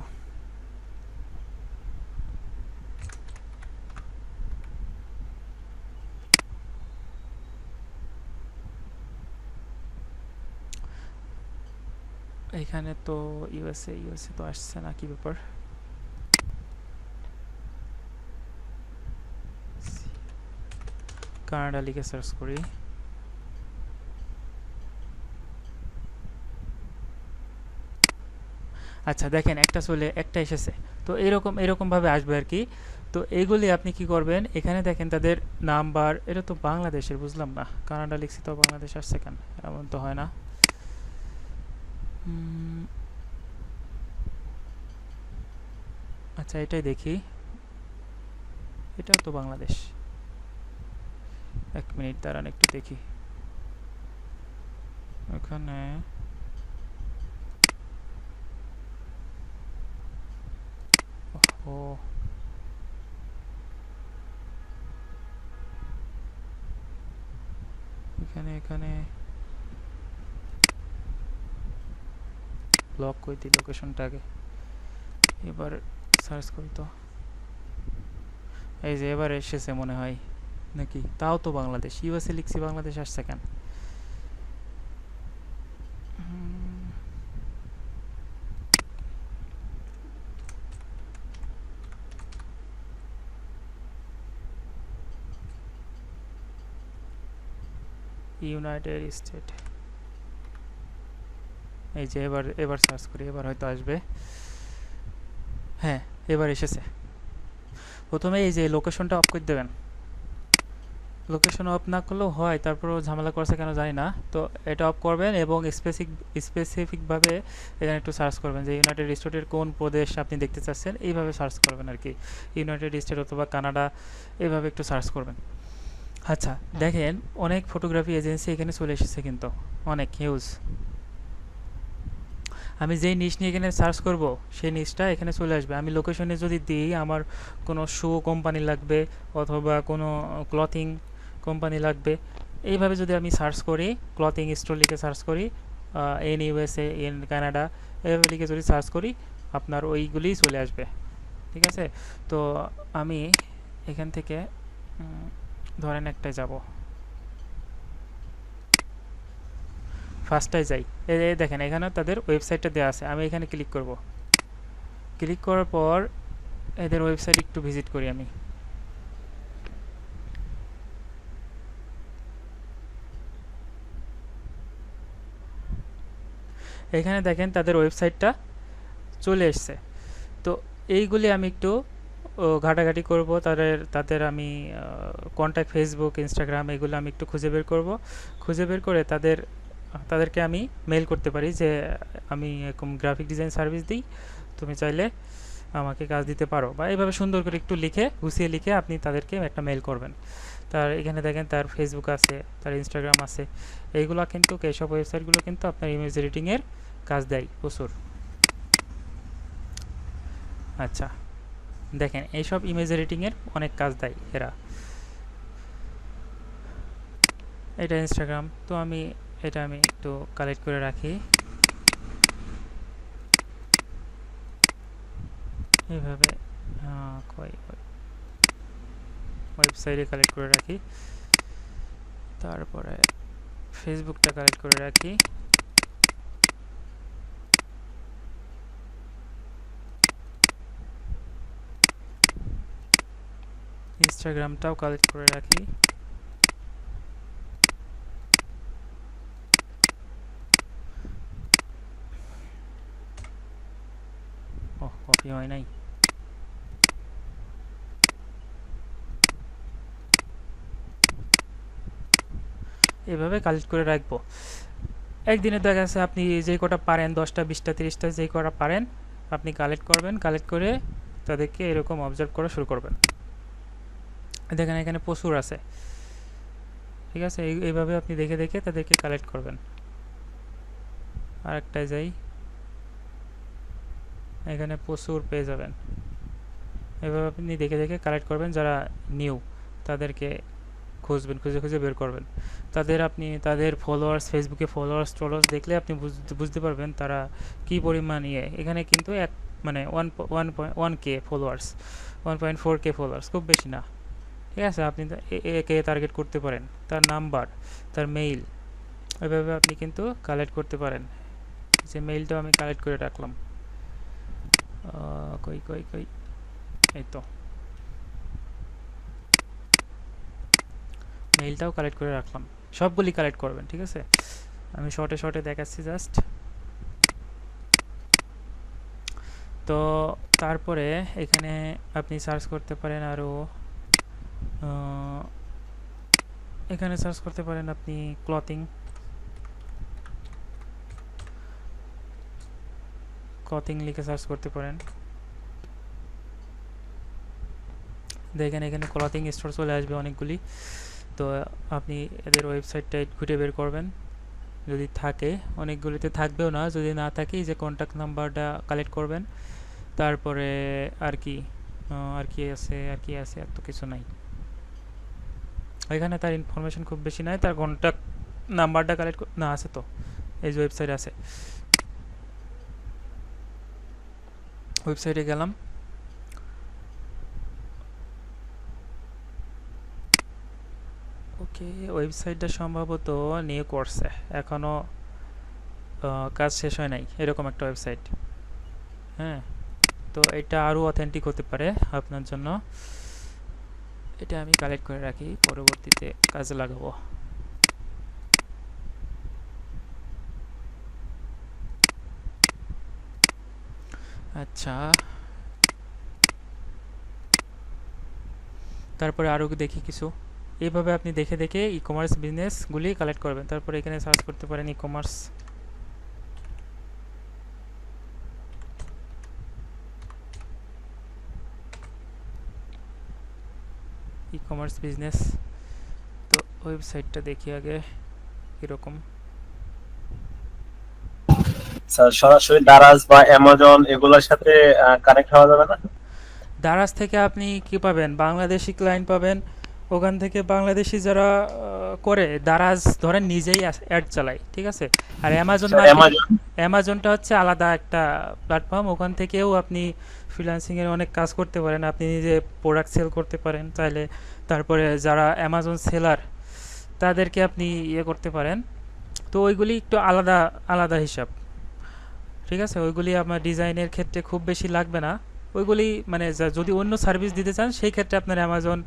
এখানে তো ইউএসএ ইউএসএ তো আসছে না, কি ব্যাপার? কানাডা লিখে সার্চ করি। আচ্ছা দেখেন একটা এসেছে। তো এরকম ভাবে আসবে আর কি। তো এইগুলি আপনি কি করবেন, এখানে দেখেন তাদের নাম্বার, এটা তো বাংলাদেশের, বুঝলাম না কানাডা লিখছি তো বাংলাদেশ আসছে কেন? এমন তো হয় না। আচ্ছা এটাই দেখি, এটাও তো বাংলাদেশ। এক মিনিট দাঁড়ান একটু দেখি। ওখানে ও এখানে ব্লক করে দিই লোকেশনটা আগে। এবার সার্চ করি তো, এই যে এবার এসেছে মনে হয় নাকি? তাও তো বাংলাদেশ, ইউএসএ লিখছি বাংলাদেশ আসছে কেন? ইউনাইটেড স্টেট, এই যে এবার সার্চ করি, এবার হয়তো আসবে। হ্যাঁ এবার এসেছে। প্রথমে এই যে লোকেশনটা অফ করে দেবেন। লোকেশন অফ না করলেও হয়, তারপরেও ঝামেলা করছে কেন জানি না। তো এটা অফ করবেন এবং স্পেসিফিকভাবে এখানে একটু সার্চ করবেন যে ইউনাইটেড স্টেটের কোন প্রদেশ আপনি দেখতে চাচ্ছেন, এইভাবে সার্চ করবেন আর কি। ইউনাইটেড স্টেট অথবা কানাডা, এইভাবে একটু সার্চ করবেন। আচ্ছা দেখেন অনেক ফটোগ্রাফি এজেন্সি এখানে চলে এসেছে, কিন্তু অনেক হিউজ। আমি যেই নিচ নিয়ে এখানে সার্চ করব সেই নিচটা এখানে চলে আসবে। আমি লোকেশনে যদি দিই আমার কোনো শু কোম্পানি লাগবে অথবা কোনো ক্লথিং কোম্পানি লাগবে, এইভাবে যদি আমি সার্চ করি, ক্লথিং স্টোর লিখে সার্চ করি, ইন ইউএসএ, ইন কানাডা, এইভাবে লিখে যদি সার্চ করি আপনার ওইগুলিই চলে আসবে। ঠিক আছে? তো আমি এখান থেকে ধরেন একটাই যাব, ফার্স্টটাই যাই। এই দেখেন এখানে তাদের ওয়েবসাইটটা দেওয়া আছে, আমি এখানে ক্লিক করব। ক্লিক করার পর এদের ওয়েবসাইট একটু ভিজিট করি আমি। এখানে দেখেন তাদের ওয়েবসাইটটা চলে এসছে। তো এইগুলি আমি একটু ঘাটাঘাটি করব, তাদের আমি কন্ট্যাক্ট, ফেসবুক, ইনস্টাগ্রাম, এগুলো আমি একটু খুঁজে বের করব। খুঁজে বের করে তাদেরকে আমি মেল করতে পারি যে আমি এরকম গ্রাফিক ডিজাইন সার্ভিস দিই, তুমি চাইলে আমাকে কাজ দিতে পারো, বা এইভাবে সুন্দর করে একটু লিখে গুছিয়ে লিখে আপনি তাদেরকে একটা মেল করবেন। তার এখানে দেখেন তার ফেসবুক আছে, তার ইনস্টাগ্রাম আছে। এইগুলো কিন্তু, এইসব ওয়েবসাইটগুলো কিন্তু আপনার ইমেজ এডিটিংয়ের কাজ দেয় প্রচুর। আচ্ছা দেখেন এইসব ইমেজ এডিটিংয়ের অনেক কাজ দেয় এরা। এটা ইনস্টাগ্রাম, তো এটা আমি একটু কালেক্ট করে রাখি এইভাবে। ওয়েবসাইটে কালেক্ট করে রাখি, তারপরে ফেসবুকটা কালেক্ট করে রাখি, ইনস্টাগ্রামটাও কালেক্ট করে রাখি। কপি হয় নাই। এভাবে কালেক্ট করে রাখবো। একদিনে দেখা যাচ্ছে আপনি যেই কটা পারেন, 10টা 20টা 30টা যেই কটা পারেন আপনি কালেক্ট করবেন। কালেক্ট করে তাদেরকে এরকম অবজার্ভ করা শুরু করবেন। দেখেন এখানে প্রচুর আছে। ঠিক আছে? এইভাবে আপনি দেখে দেখে তাদেরকে কালেক্ট করবেন। আরেকটায় যাই, এখানে প্রচুর পেয়ে যাবেন। এভাবে আপনি দেখে দেখে কালেক্ট করবেন, যারা নিউ তাদেরকে খুঁজবেন, খুঁজে খুঁজে বের করবেন। তাদের ফলোয়ার্স, ফেসবুকে ফলোয়ার্স টলোয়ার্স দেখলে আপনি বুঝতে পারবেন তারা কি পরিমাণ ইয়ে। এখানে কিন্তু মানে 1.1K ফলোয়ার্স, 1.4K ফলোয়ার্স, খুব বেশি না। ঠিক আছে, আপনি একে টার্গেট করতে পারেন, তার নাম্বার, তার মেইল, ওইভাবে আপনি কিন্তু কালেক্ট করতে পারেন। যে মেইলটাও আমি কালেক্ট করে রাখলাম। কই কই কই, এই তো মেইলটাও কালেক্ট করে রাখলাম। সবগুলি কালেক্ট করবেন, ঠিক আছে। আমি শর্টে শর্টে দেখাচ্ছি জাস্ট। তো তারপরে এখানে আপনি সার্চ করতে পারেন আরও, এখানে সার্চ করতে পারেন আপনি ক্লথিং, ক্লথিং লিখে সার্চ করতে পারেন। দেখেন এখানে ক্লথিং স্টোর চলে আসবে অনেকগুলি। তো আপনি এদের ওয়েবসাইটটা ঘুরে বের করবেন, যদি থাকে। অনেকগুলিতে থাকবেও না, যদি না থাকে যে কন্ট্যাক্ট নাম্বারটা কালেক্ট করবেন। তারপরে আর কি আছে, এত কিছু নাই এখানে। তার ইনফরমেশন খুব বেশি নাই, তার কন্ট্যাক্ট নাম্বারটা কালেক্ট না আছে। তো এই যে ওয়েবসাইট আছে, ওয়েবসাইটে গেলাম। ওকে, ওয়েবসাইটটা সম্ভবত নিয়ে করছে, এখনও কাজ শেষ হয় নাই, এরকম একটা ওয়েবসাইট। হ্যাঁ, তো এটা আরও অথেন্টিক হতে পারে আপনার জন্য। এটা আমি কালেক্ট করে রাখি, পরবর্তীতে কাজে লাগাবো। আচ্ছা, তারপরে আরও দেখি কিছু। এইভাবে আপনি দেখে দেখে ই কমার্স বিজনেসগুলি কালেক্ট করবেন। তারপরে এখানে সার্চ করতে পারেন e commerce, e commerce business. তো ওয়েবসাইটটা দেখি আগে কীরকম। স্যার সরাসরি দারাজ বা অ্যামাজন এগুলোর সাথে কানেক্ট হওয়া যাবে না? দারাজ থেকে আপনি কি পাবেন? বাংলাদেশি ক্লায়েন্ট পাবেন। ওখান থেকে বাংলাদেশি যারা করে, দারাজ ধরেন নিজেই অ্যাড চালায়, ঠিক আছে। আর অ্যামাজন স্যার মার্কেট, অ্যামাজন অ্যামাজনটা হচ্ছে আলাদা একটা প্ল্যাটফর্ম। ওখান থেকেও আপনি ফ্রিল্যান্সিংয়ের অনেক কাজ করতে পারেন, আপনি নিজে প্রোডাক্ট সেল করতে পারেন চাইলে। তারপরে যারা অ্যামাজন সেলার তাদেরকে আপনি ইয়ে করতে পারেন। তো ওইগুলি একটু আলাদা আলাদা হিসাব, ঠিক আছে। ওইগুলি আপনার ডিজাইনের ক্ষেত্রে খুব বেশি লাগবে না। ওইগুলি মানে যদি অন্য সার্ভিস দিতে চান সেই ক্ষেত্রে আপনার অ্যামাজন,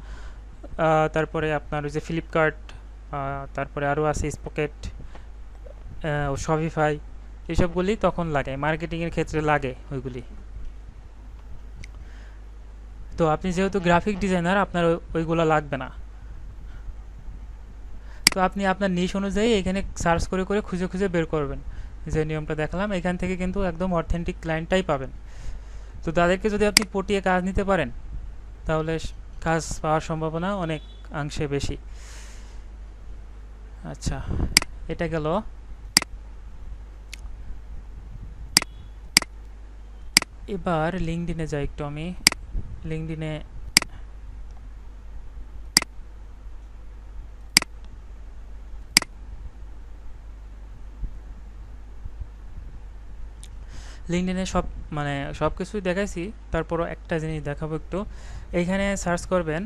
তারপরে আপনার ওই যে ফ্লিপকার্ট, তারপরে আরও আছে স্পকেট, শপিফাই, এইসবগুলি তখন লাগে, মার্কেটিংয়ের ক্ষেত্রে লাগে ওইগুলি। তো আপনি যেহেতু গ্রাফিক ডিজাইনার, আপনার ওইগুলো লাগবে না। তো আপনি আপনার নিশ অনুযায়ী এখানে সার্চ করে করে খুঁজে খুঁজে বের করবেন। যে নিয়মটা দেখালাম, এখান থেকে কিন্তু একদম অথেন্টিক ক্লায়েন্টটাই পাবেন। তো তাদেরকে যদি আপনি পটিয়ে কাজ নিতে পারেন, তাহলে কাজ পাওয়ার সম্ভাবনা অনেক অংশে বেশি। আচ্ছা, এটা গেল। এবার লিঙ্কডইনে যাই একটু আমি। লিঙ্কডইনে লিঙ্কডইনে মানে সব কিছুই দেখাইছি, তারপরও একটা জিনিস দেখাবো একটু। এইখানে সার্চ করবেন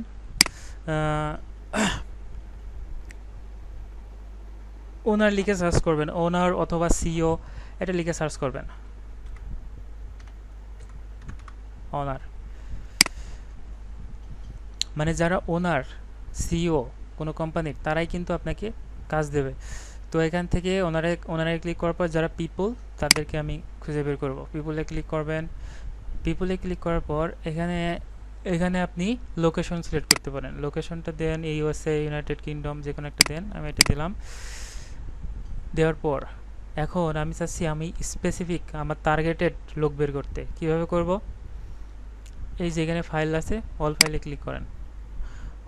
ওনার লিখে সার্চ করবেন, ওনার অথবা সিও, এটা লিখে সার্চ করবেন। ওনার মানে যারা ওনার, সিও কোনো কোম্পানির, তারাই কিন্তু আপনাকে কাজ দেবে। তো এখান থেকে ওনারে ক্লিক করার পর যারা পিপল, তাদেরকে আমি খুঁজে বের করব। পিপলে ক্লিক করবেন। পিপলে ক্লিক করার পর এখানে আপনি লোকেশন সিলেক্ট করতে পারেন। লোকেশনটা দেন ইউএসএ, ইউনাইটেড কিংডম, যে কোনো একটা দেন। আমি এটা দিলাম। দেওয়ার পর এখন আমি চাচ্ছি আমি স্পেসিফিক আমার টার্গেটেড লোক বের করতে। কিভাবে করব? এই যে এখানে ফাইল আছে, অল ফাইলে ক্লিক করেন।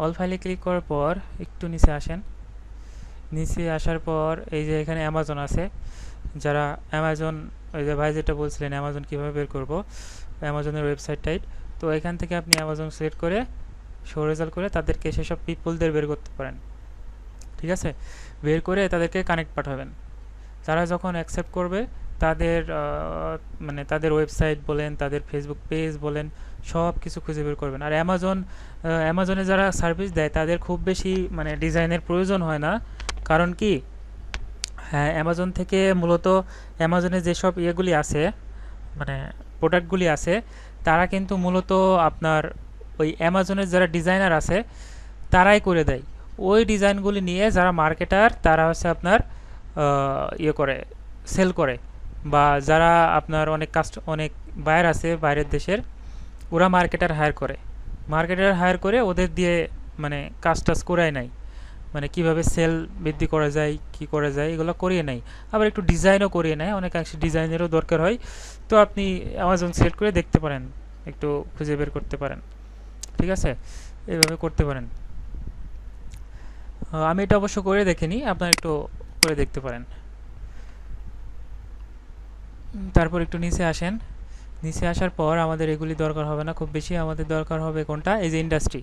অল ফাইলে ক্লিক করার পর একটু নিচে আসেন। নিচে আসার পর এই যে এখানে অ্যামাজন আছে। যারা অ্যামাজন, ওই যে ভাই যেটা বলছিলেন অ্যামাজন কীভাবে বের করব, অ্যামাজনের ওয়েবসাইট টাইট। তো এখান থেকে আপনি অ্যামাজন সিলেক্ট করে শো রেজাল্ট করে তাদেরকে সেসব পিপলদের বের করতে পারেন। ঠিক আছে, বের করে তাদেরকে কানেক্ট পাঠাবেন। তারা যখন অ্যাকসেপ্ট করবে তাদের মানে তাদের ওয়েবসাইট বলেন, তাদের ফেসবুক পেজ বলেন, সব কিছু খুঁজে বের করবেন। আর অ্যামাজনে যারা সার্ভিস দেয় তাদের খুব বেশি মানে ডিজাইনের প্রয়োজন হয় না। কারণ কি, হ্যাঁ, অ্যামাজন থেকে মূলত অ্যামাজনে যেসব ইয়েগুলি আছে, মানে প্রোডাক্টগুলি আছে, তারা কিন্তু মূলত আপনার ওই অ্যামাজনের যারা ডিজাইনার আছে তারাই করে দেয়। ওই ডিজাইনগুলি নিয়ে যারা মার্কেটার তারা হচ্ছে আপনার ইয়ে করে, সেল করে। বা যারা আপনার অনেক বায়ার আছে বাইরের দেশের, ওরা মার্কেটার হায়ার করে ওদের দিয়ে মানে কাজ টাজ করায় নাই, মানে কিভাবে সেল বৃদ্ধি করা যায়, কি করা যায়, এগুলো করিয়ে নেয়। আবার একটু ডিজাইনও করিয়ে নেয়, অনেকাংশে ডিজাইনেরও দরকার হয়। তো আপনি অ্যামাজন সিলেক্ট করে দেখতে পারেন, একটু খুঁজে বের করতে পারেন। ঠিক আছে, এইভাবে করতে পারেন। আমি এটা অবশ্য করে দেখিনি, আপনার একটু করে দেখতে পারেন। তারপর একটু নিচে আসেন। নিচে আসার পর আমাদের এগুলি দরকার হবে না খুব বেশি, আমাদের দরকার হবে কোনটা, এই যে ইন্ডাস্ট্রি।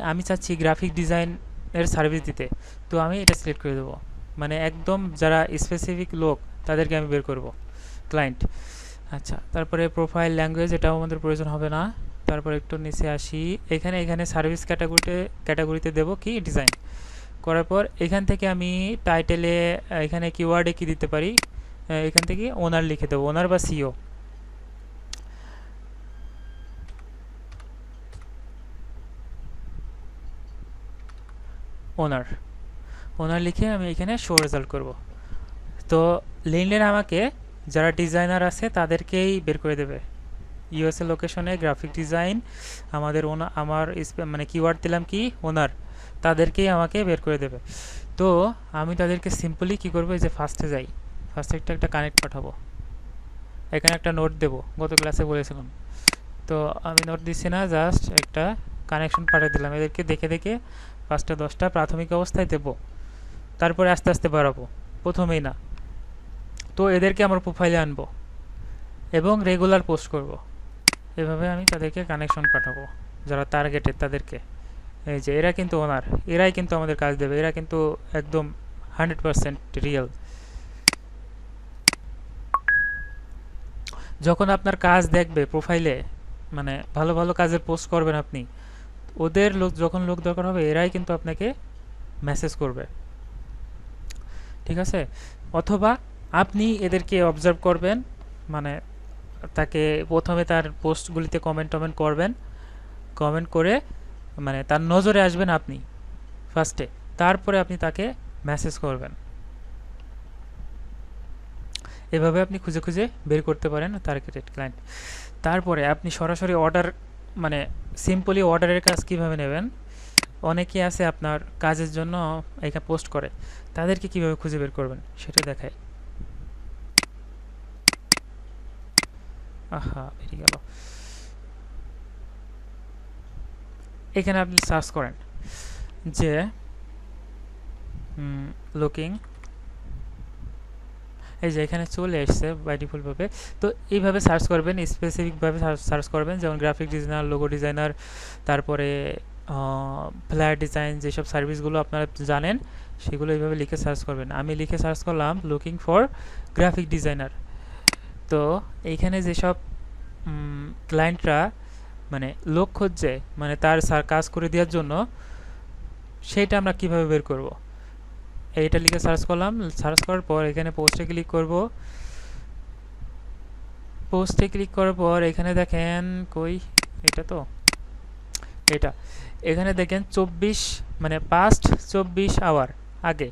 আমি চাচ্ছি গ্রাফিক ডিজাইনের সার্ভিস দিতে, তো আমি এটা সিলেক্ট করে দেবো। মানে একদম যারা স্পেসিফিক লোক তাদেরকে আমি বের করব, ক্লায়েন্ট। আচ্ছা, তারপরে প্রোফাইল ল্যাঙ্গুয়েজ, এটাও আমাদের প্রয়োজন হবে না। তারপর একটু নিচে আসি, এখানে সার্ভিস ক্যাটাগরিতে দেবো কি, ডিজাইন। করার পর এখান থেকে আমি টাইটেলে এখানে কিওয়ার্ডে কি দিতে পারি, এখান থেকে ওনার লিখে দেবো, ওনার বা সিও। ওনার লিখে আমি এখানে শো রেজাল্ট করব। তো লিনলেন আমাকে যারা ডিজাইনার আছে তাদেরকেই বের করে দেবে। ইউএসএ লোকেশনে গ্রাফিক ডিজাইন, আমার মানে কিওয়ার্ড দিলাম কি, ওনার, তাদেরকেই আমাকে বের করে দেবে। তো আমি তাদেরকে সিম্পলি কি করবো, এই যে ফার্স্টে একটা কানেক্ট পাঠাবো, এখানে একটা নোট দেবো, গত ক্লাসে বলেছিলাম। তো আমি নোট দিচ্ছি না, জাস্ট একটা কানেকশন পাঠিয়ে দিলাম। এদেরকে দেখে দেখে 5টা 10টা প্রাথমিক অবস্থায় দেবো, তারপরে আস্তে আস্তে বাড়াবো, প্রথমেই না। তো এদেরকে আমার প্রোফাইলে আনবো এবং রেগুলার পোস্ট করব। এভাবে আমি তাদেরকে কানেকশন পাঠাবো, যারা টার্গেটেড তাদেরকে। এই যে এরা কিন্তু এরাই কিন্তু আমাদের কাজ দেবে, এরা কিন্তু একদম 100% রিয়েল। যখন আপনার কাজ দেখবে প্রোফাইলে, মানে ভালো ভালো কাজের পোস্ট করবেন আপনি, ওদের যখন লোক দরকার হবে এরাই কিন্তু আপনাকে মেসেজ করবে। ঠিক আছে, অথবা আপনি এদেরকে অবজার্ভ করবেন, মানে তাকে প্রথমে তার পোস্টগুলিতে কমেন্ট করবেন, কমেন্ট করে মানে তার নজরে আসবেন আপনি ফার্স্টে, তারপরে আপনি তাকে মেসেজ করবেন। এভাবে আপনি খুঁজে খুঁজে বের করতে পারেন টার্গেটেড ক্লায়েন্ট। তারপরে আপনি সরাসরি অর্ডার, মানে সিম্পলি অর্ডারের কাজ কিভাবে নেবেন। অনেকে আছে আপনার কাজের জন্য এখানে পোস্ট করে, তাদেরকে কিভাবে খুঁজে বের করবেন সেটা দেখায়। আহা, বেরিয়ে গেল। এখানে আপনি সার্চ করেন যে লুকিং, এই যে এখানে চলে এসছে বাই ডিফল্টভাবে। তো এইভাবে সার্চ করবেন, স্পেসিফিকভাবে সার্চ করবেন, যেমন গ্রাফিক ডিজাইনার, লোগো ডিজাইনার, তারপরে ফ্ল্যাট ডিজাইন, যেসব সার্ভিসগুলো আপনারা জানেন সেগুলো এইভাবে লিখে সার্চ করবেন। আমি লিখে সার্চ করলাম লুকিং ফর গ্রাফিক ডিজাইনার। তো এইখানে যেসব ক্লায়েন্টরা মানে লোক খুঁজছে, মানে তার কাজ করে দেওয়ার জন্য, সেইটা আমরা কিভাবে বের করব। এইটা লিখে সার্চ করলাম, সার্চ করার পর এখানে পোস্টে ক্লিক করব। পোস্টে ক্লিক করার পর এখানে দেখেন কই, এটা তো এটা, এখানে দেখেন 24 মানে পাস্ট 24 আওয়ার আগে,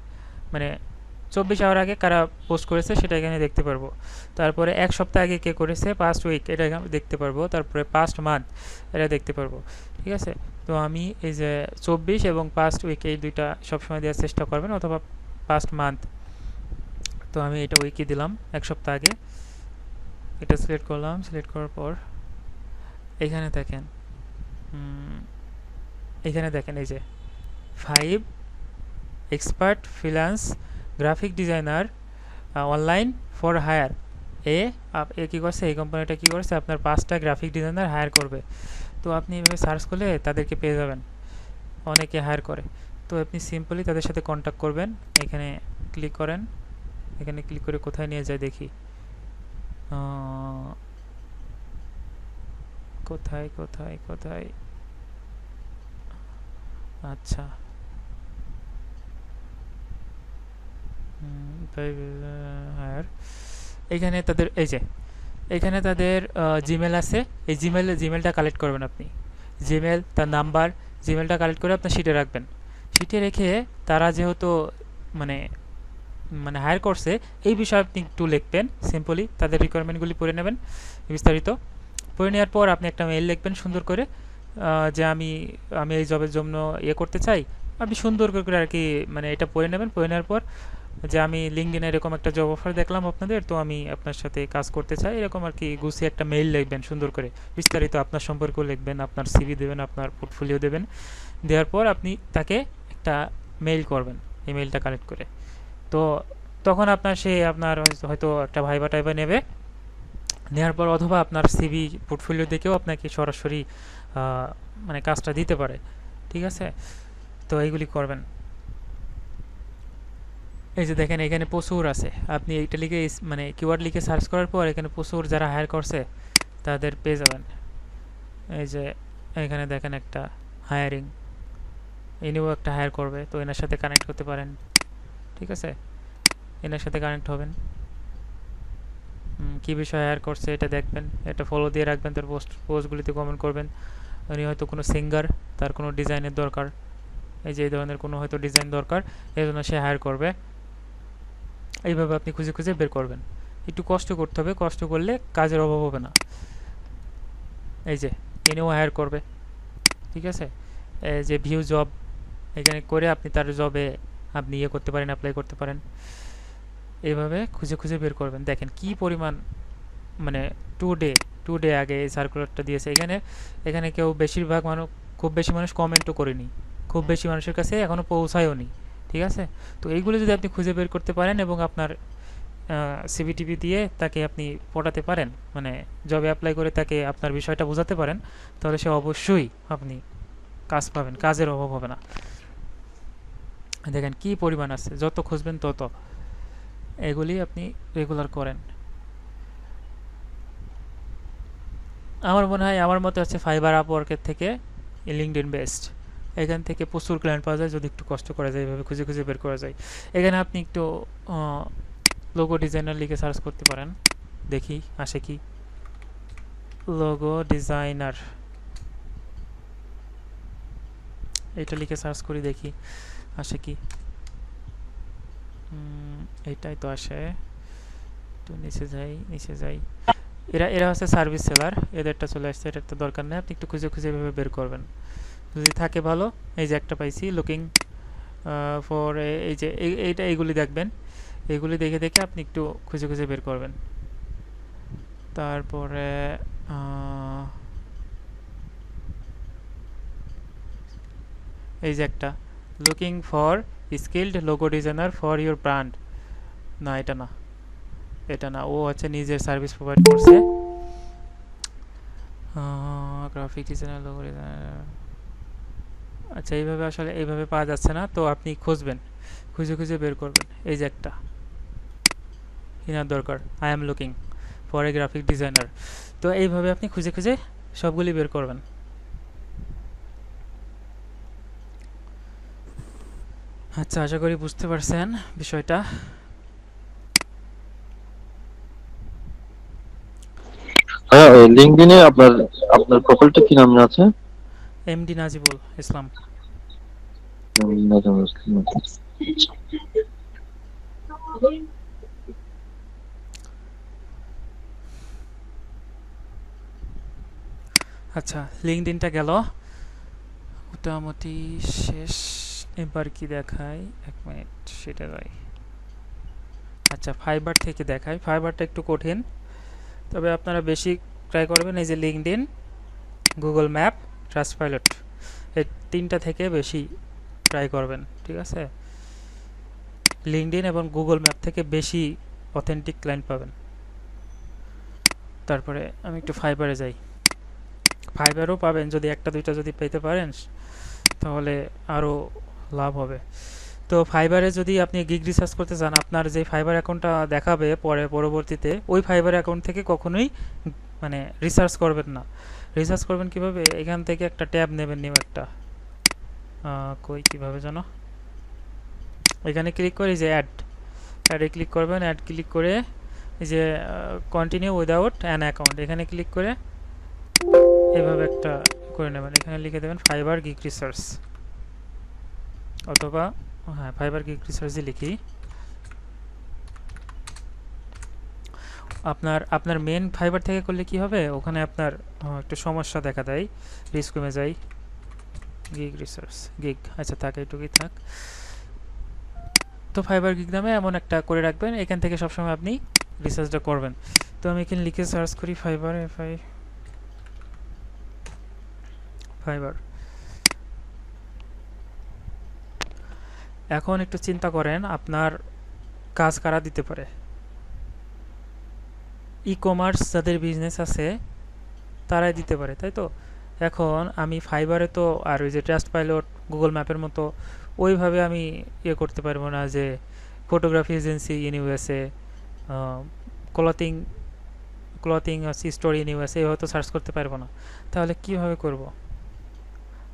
মানে 24 আওয়ার আগে কারা পোস্ট করেছে সেটা এখানে দেখতে পারবো। তারপরে 1 সপ্তাহ আগে কে করেছে, পাস্ট উইক, এটা এখানে দেখতে পারবো। তারপরে পাস্ট মান্থ, এটা দেখতে পারবো। ঠিক আছে, তো আমি এই যে 24 এবং পাস্ট উইক, এই দুইটা সবসময় দেওয়ার চেষ্টা করবেন, অথবা পাস্ট মান্থ। তো আমি এটা উইকে দিলাম, 1 সপ্তাহ আগে। এটা সিলেক্ট করলাম, সিলেক্ট করার পর এখানে দেখেন এই যে 5 expert freelance graphic designer online for hire. এ কী করছে, এই কোম্পানিটা কী করছে, আপনার 5টা গ্রাফিক ডিজাইনার হায়ার করবে। তো আপনি এভাবে সার্চ করলে তাদেরকে পেয়ে যাবেন, অনেকে হায়ার করে। তো তো আপনি সিম্পলি তাদের সাথে কন্ট্যাক্ট করবেন। এখানে ক্লিক করেন, এখানে ক্লিক করে কোথায় নিয়ে যায় দেখি, কোথায় কোথায় কোথায়, আচ্ছা হায়ার, এখানে তাদের এই যে এখানে তাদের জিমেল আছে, এই জিমেলটা কালেক্ট করবেন আপনি, জিমেল তার নাম্বার, জিমেলটা কালেক্ট করে আপনার শিটে রাখবেন। শিটে রেখে তারা যেহেতু মানে মানে হায়ার করছে এই বিষয়ে আপনি একটু লিখবেন, সিম্পলি তাদের রিকোয়ারমেন্টগুলি পড়ে নেবেন বিস্তারিত। পড়ে নেওয়ার পর আপনি একটা মেইল লিখবেন সুন্দর করে, যে আমি আমি এই জবের জন্য ইয়ে করতে চাই, আপনি সুন্দর করে আর কি মানে এটা পড়ে নেবেন। পড়ে নেওয়ার পর যে আমি লিঙ্কডইনে এরকম একটা জব অফার দেখলাম আপনাদের, তো আমি আপনার সাথে কাজ করতে চাই, এরকম আর কি গুছিয়ে একটা মেইল লিখবেন সুন্দর করে, বিস্তারিত আপনার সম্পর্কেও লিখবেন, আপনার সিভি দেবেন, আপনার পোর্টফোলিও দেবেন। দেওয়ার পর আপনি তাকে একটা মেইল করবেন এই মেইলটা কালেক্ট করে। তো তখন আপনার সে আপনার হয়তো একটা ভাইবা টাইবা নেবে, নেওয়ার পর অথবা আপনার সিভি পোর্টফোলিও দেখেও আপনাকে সরাসরি মানে কাজটা দিতে পারে। ঠিক আছে, তো এইগুলি করবেন। এই যে দেখেন এখানে প্রচুর আছে, আপনি এইটা লিখে মানে কিওয়ার্ড লিখে সার্চ করার পর এখানে প্রচুর যারা হায়ার করছে তাদের পেয়ে যাবেন। এই যে এখানে দেখেন একটা হায়ারিং, ইনিও একটা হায়ার করবে, তো এনার সাথে কানেক্ট করতে পারেন। ঠিক আছে, এনার সাথে কানেক্ট হবেন, কী বিষয়ে হায়ার করছে এটা দেখবেন, এটা ফলো দিয়ে রাখবেন, তার পোস্টগুলিতে কমেন্ট করবেন। উনি হয়তো কোনো সিঙ্গার, তার কোনো ডিজাইনের দরকার, এই যে এই ধরনের কোনো হয়তো ডিজাইন দরকার, এই জন্য সে হায়ার করবে। এইভাবে আপনি খুঁজে খুঁজে বের করবেন, একটু কষ্ট করতে হবে, কষ্ট করলে কাজের অভাব হবে না। এই যে ইনিও হায়ার করবে। ঠিক আছে, এই যে ভিউ জব এখানে করে আপনি তার জবে আপনি ইয়ে করতে পারেন, অ্যাপ্লাই করতে পারেন। এইভাবে খুঁজে খুঁজে বের করবেন। দেখেন কি পরিমাণ মানে টু ডে আগে এই সার্কুলারটা দিয়েছে। এখানে এখানে কেউ বেশিরভাগ মানুষ, খুব বেশি মানুষ কমেন্টও করেনি, খুব বেশি মানুষের কাছে এখনও পৌঁছায়ও নি। ঠিক আছে, তো এইগুলো যদি আপনি খুঁজে বের করতে পারেন এবং আপনার সিভিটিভি দিয়ে তাকে আপনি পটাতে পারেন, মানে জবে অ্যাপ্লাই করে তাকে আপনার বিষয়টা বোঝাতে পারেন, তাহলে সে অবশ্যই আপনি কাজ পাবেন, কাজের অভাব হবে না। দেখেন কি পরিমাণ আছে, যত খুঁজবেন তত। এগুলি আপনি রেগুলার করেন। আমার মনে হয় আমার মতে হচ্ছে ফাইবার আপওয়ার্কের থেকে লিঙ্কডইন বেস্ট। এখান থেকে প্রচুর ক্লায়েন্ট পাওয়া যায় যদি একটু কষ্ট করা যায়, এভাবে খুঁজে খুঁজে বের করা যায়। এখানে আপনি একটু লোগো ডিজাইনার লিখে সার্চ করতে পারেন, দেখি আসে কি। লোগো ডিজাইনার এটা লিখে সার্চ করি, দেখি আসে কি। এইটাই তো আসে, তো নিচে যাই নিচে যাই। এরা এরা হচ্ছে সার্ভিস সেলার, এদেরটা চলে আসছে, এটার তো দরকার নেই। আপনি একটু খুঁজে খুঁজে এভাবে বের করবেন, যদি থাকে ভালো। এই যে একটা পাইছি, লুকিং ফর, এই যে এইটা, এইগুলি দেখবেন, এইগুলি দেখে দেখে আপনি একটু খুঁজে খুঁজে বের করবেন। তারপরে এই যে একটা looking for skilled logo designer for your brand, না এটা না, এটা না, ও হচ্ছে নিজের সার্ভিস প্রোভাইড করছে। গ্রাফিক ডিজাইনার, লোগো ডিজাইনার, আচ্ছা এইভাবে আসলে এইভাবে পাওয়া যাচ্ছে না, তো আপনি খুঁজবেন, খুঁজে খুঁজে বের করবেন। এই যে একটা ইনার দরকার, I am looking for a graphic designer, তো এইভাবে আপনি খুঁজে খুঁজে সবগুলি বের করবেন। আচ্ছা, আশা করি বুঝতে পারছেন বিষয়টা। হ্যাঁ, লিঙ্কডইনে আপনার আপনার প্রোফাইলটা কি নামে আছে? এমডি নাজিবুল ইসলাম। আচ্ছা, লিঙ্কডইনটা গেল মোটামুটি শেষ। এবার কি দেখাই, এক মিনিট, সেটা যাই। আচ্ছা, ফাইবার থেকে দেখাই। ফাইবারটা একটু কঠিন, তবে আপনারা বেশি ট্রাই করবেন এই যে লিঙ্কডইন, গুগল ম্যাপ, ট্রাস্টপাইলট, এই তিনটা থেকে বেশি ট্রাই করবেন। ঠিক আছে, লিঙ্কডইন এবং গুগল ম্যাপ থেকে বেশি অথেন্টিক ক্লায়েন্ট পাবেন। তারপরে আমি একটু ফাইবারে যাই, ফাইবারও পাবেন, যদি একটা দুইটা যদি পেতে পারেন তাহলে আরও লাভ হবে। তো ফাইবারে যদি আপনি গিগ রিসার্চ করতে চান, আপনার যে ফাইবার অ্যাকাউন্টটা দেখাবে পরবর্তীতে, ওই ফাইবার অ্যাকাউন্ট থেকে কখনোই মানে রিসার্চ করবেন না। রিসার্চ করবেন কিভাবে? এখান থেকে একটা ট্যাব নেবেন, নিউ একটা কিভাবে জানো, এখানে ক্লিক করে যে অ্যাডে ক্লিক করবেন। অ্যাড ক্লিক করে এই যে কন্টিনিউ উইদাউট অ্যান অ্যাকাউন্ট, এখানে ক্লিক করে এভাবে একটা করে নেবেন। এখানে লিখে দেবেন ফাইবার গিগ রিসার্চ, অথবা হ্যাঁ ফাইবার গিগ রিসার্চই লিখি। আপনার মেন ফাইবার থেকে করলে কি হবে, ওখানে আপনার একটু সমস্যা দেখা দেয়, রিস্ক কমে যায়। গিগ রিসার্চ গিগ, আচ্ছা থাক, এইটুকুই থাক। তো ফাইবার গিগ নামে এমন একটা করে রাখবেন, এখান থেকে সবসময় আপনি রিসার্চটা করবেন। তো আমি এখানে লিখে সার্চ করি ফাইবার, ফাইবার। এখন একটু চিন্তা করেন আপনার কাজ কারা দিতে পারে। ই কমার্স যাদের বিজনেস আছে তারাই দিতে পারে, তাই তো? এখন আমি ফাইবারে তো আর ওই যে ট্রাস্ট পাইলট, গুগল ম্যাপের মতো ওইভাবে আমি ইয়ে করতে পারবো না যে photography agency in USA, clothing clothing store in USA, এভাবে তো সার্চ করতে পারবো না। তাহলে কিভাবে করব?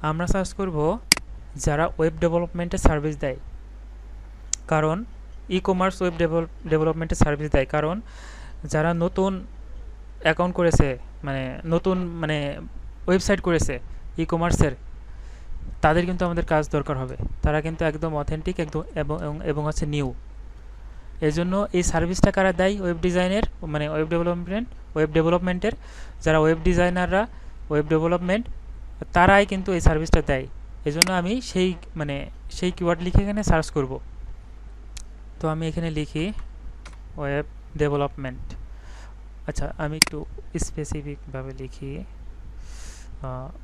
আমরা সার্চ করব যারা ওয়েব ডেভেলপমেন্টের সার্ভিস দেয়, কারণ ই কমার্স ওয়েব ডেভেলপমেন্টের সার্ভিস দেয়, কারণ যারা নতুন অ্যাকাউন্ট করেছে, নতুন ওয়েবসাইট করেছে ই কমার্সের, তাদের কিন্তু আমাদের কাজ দরকার হবে। তারা কিন্তু একদম অথেন্টিক, একদম এবং হচ্ছে নিউ। এজন্য এই সার্ভিসটা কারা দেয়? ওয়েব ডিজাইনের ওয়েব ডেভেলপমেন্টের যারা ওয়েব ডিজাইনাররা, ওয়েব ডেভেলপমেন্ট, তারাই কিন্তু এই সার্ভিসটা দেয়। এজন্য আমি সেই কিওয়ার্ড লিখে এখানে সার্চ করব। তো আমি এখানে লিখি ওয়েব ডেভেলপমেন্ট। আচ্ছা আমি একটু স্পেসিফিকভাবে লিখি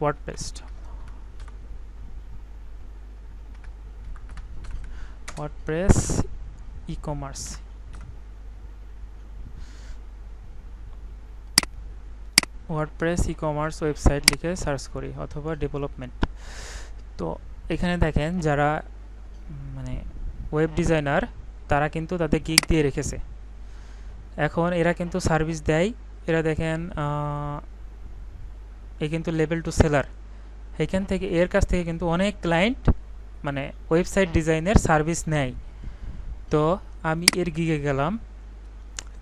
WordPress e commerce. WordPress e commerce website লিখে সার্চ করি, অথবা ডেভেলপমেন্ট। তো এখানে দেখেন যারা ওয়েব ডিজাইনার, তারা কিন্তু তাদের গিগ দিয়ে রেখেছে। এখন এরা কিন্তু সার্ভিস দেয়। এরা দেখেন এ কিন্তু লেভেল টু সেলার, এখান থেকে এর কাছ থেকে কিন্তু অনেক ক্লায়েন্ট ওয়েবসাইট ডিজাইনের সার্ভিস নেয়। তো আমি এর গিগে গেলাম।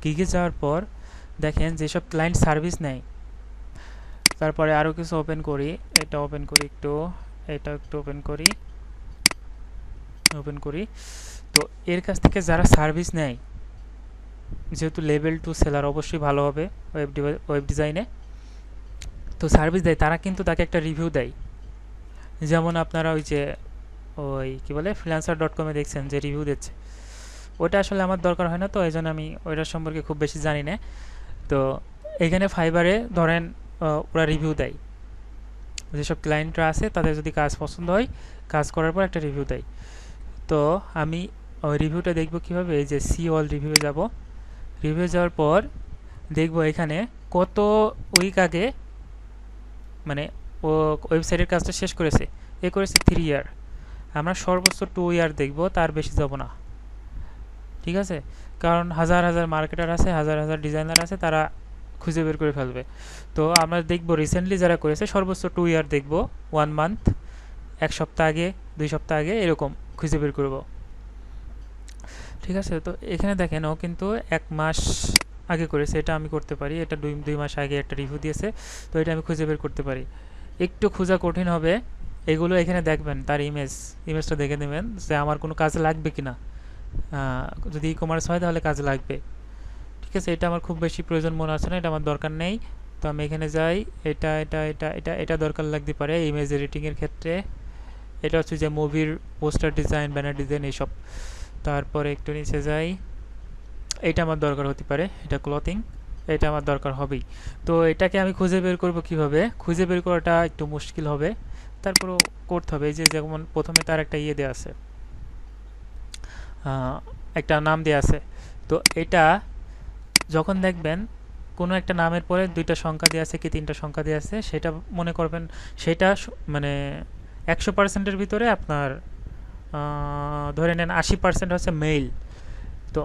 গিগে যাওয়ার পর দেখেন যেসব ক্লায়েন্ট সার্ভিস নেয়, তারপরে আরও কিছু ওপেন করি, এটা ওপেন করি একটু, এটা একটু ওপেন করি। তো এর কাছ থেকে যারা সার্ভিস নেয়, যেহেতু লেভেল টু সেলার অবশ্যই ভালো হবে ওয়েব ডিজাইনে, তো সার্ভিস দেয়, তারা কিন্তু তাকে একটা রিভিউ দেয়। যেমন আপনারা ওই কি বলে freelancer.com-এ দেখছেন যে রিভিউ দিচ্ছে, ওটা আসলে আমার দরকার হয় না, তো এই জন্য আমি ওইটার সম্পর্কে খুব বেশি জানি না। তো এখানে ফাইবারে ধরেন ওরা রিভিউ দেয়, যেসব ক্লায়েন্টরা আছে তাদের যদি কাজ পছন্দ হয়, কাজ করার পর একটা রিভিউ দেয়। তো আমি ওই রিভিউটা দেখব কীভাবে, এই যে সি অল রিভিউ যাব। রিভিউ যাওয়ার পর দেখব এখানে কত উইক আগে ও ওয়েবসাইটের কাজটা শেষ করেছে। করেছে 3 ইয়ার। আমরা সর্বোচ্চ 2 ইয়ার দেখব, তার বেশি যাব না, ঠিক আছে? কারণ হাজার হাজার মার্কেটার আছে, হাজার হাজার ডিজাইনার আছে, তারা খুঁজে বের করে ফেলবে। তো আমরা দেখব রিসেন্টলি যারা করেছে সর্বোচ্চ 2 ইয়ার দেখব, 1 মান্থ, 1 সপ্তাহ আগে, 2 সপ্তাহ আগে, এরকম খুঁজে বের করব, ঠিক আছে? তো এখানে দেখেন ও কিন্তু 1 মাস আগে করেছে, এটা আমি করতে পারি। এটা 2 মাস আগে একটা রিভিউ দিয়েছে, তো এটা আমি খুঁজে বের করতে পারি। একটু খোঁজা কঠিন হবে, এগুলো এখানে দেখবেন, তার ইমেজটা দেখে নেবেন যে আমার কোনো কাজে লাগবে কিনা। যদি ই কমার্স হয় তাহলে কাজে লাগবে, ঠিক আছে? এটা আমার খুব বেশি প্রয়োজন মনে আছে না, এটা আমার দরকার নেই। তো আমি এখানে যাই, এটা দরকার লাগতে পারে ইমেজ এডিটিংয়ের ক্ষেত্রে। এটা হচ্ছে যে মুভির পোস্টার ডিজাইন, ব্যানার ডিজাইন, এইসব। তারপরে একটু নিচে যাই, এটা আমার দরকার হতে পারে, এটা ক্লথিং, এটা আমার দরকার হবেই। তো এটাকে আমি খুঁজে বের করব কিভাবে? খুঁজে বের করাটা একটু মুশকিল হবে, তারপরও করতে হবে। এই যে যেমন প্রথমে তার একটা দেওয়া আছে, একটা নাম দেওয়া আছে। তো এটা যখন দেখবেন কোনো একটা নামের পরে 2টা সংখ্যা দেওয়া আছে কি 3টা সংখ্যা দেওয়া আছে, সেটা মনে করবেন সেটা 100%-এর ভিতরে আপনার ধরে নেন 80% হচ্ছে মেইল। তো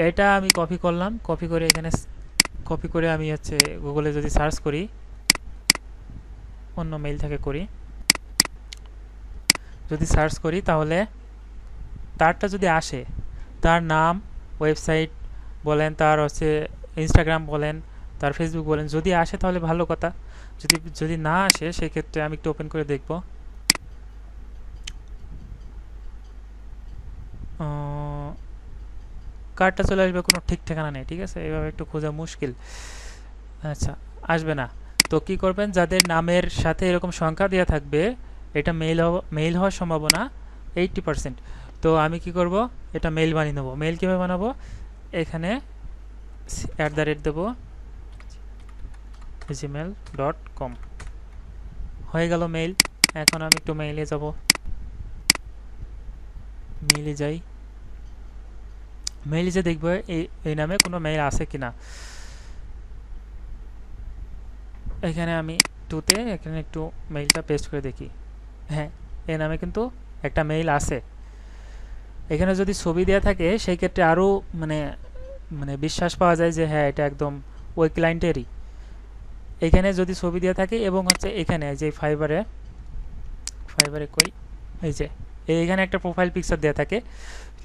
এটা আমি কপি করলাম, কপি করে এখানে কপি করে আমি হচ্ছে গুগলে যদি সার্চ করি, অন্য মেইল থেকে করি, যদি সার্চ করি তাহলে তারটা যদি আসে, তার নাম, ওয়েবসাইট বলেন, তার হচ্ছে ইনস্টাগ্রাম বলেন, তার ফেসবুক বলেন, যদি আসে তাহলে ভালো কথা। যদি যদি না আসে সেক্ষেত্রে আমি একটু ওপেন করে দেখব। কার্ডটা চলে আসবে, কোনো ঠিক ঠিকানা নেই, ঠিক আছে, এভাবে একটু খোঁজা মুশকিল। আচ্ছা, আসবে না। তো কি করবেন, যাদের নামের সাথে এরকম সংখ্যা দেওয়া থাকবে, এটা মেইল হওয়ার সম্ভাবনা 80%। তো আমি কি করব, এটা মেইল বানিয়ে নেবো। মেইল কীভাবে বানাবো, এখানে @ দেবো gmail.com, হয়ে গেল মেইল। এখন আমি একটু মেইলে যাব, মেইলে যাই, মেইলে যে দেখবো এই নামে কোনো মেইল আছে কিনা। এখানে আমি এখানে একটু মেইলটা পেস্ট করে দেখি, হ্যাঁ এই নামে কিন্তু একটা মেইল আছে। এখানে যদি ছবি দেওয়া থাকে সেই ক্ষেত্রে আরও মানে মানে বিশ্বাস পাওয়া যায় যে হ্যাঁ এটা একদম ওই ক্লায়েন্টেরই। এখানে যদি ছবি দেওয়া থাকে এবং হচ্ছে এখানে যে ফাইবারে কই, এই যে এইখানে একটা প্রোফাইল পিকচার দেওয়া থাকে,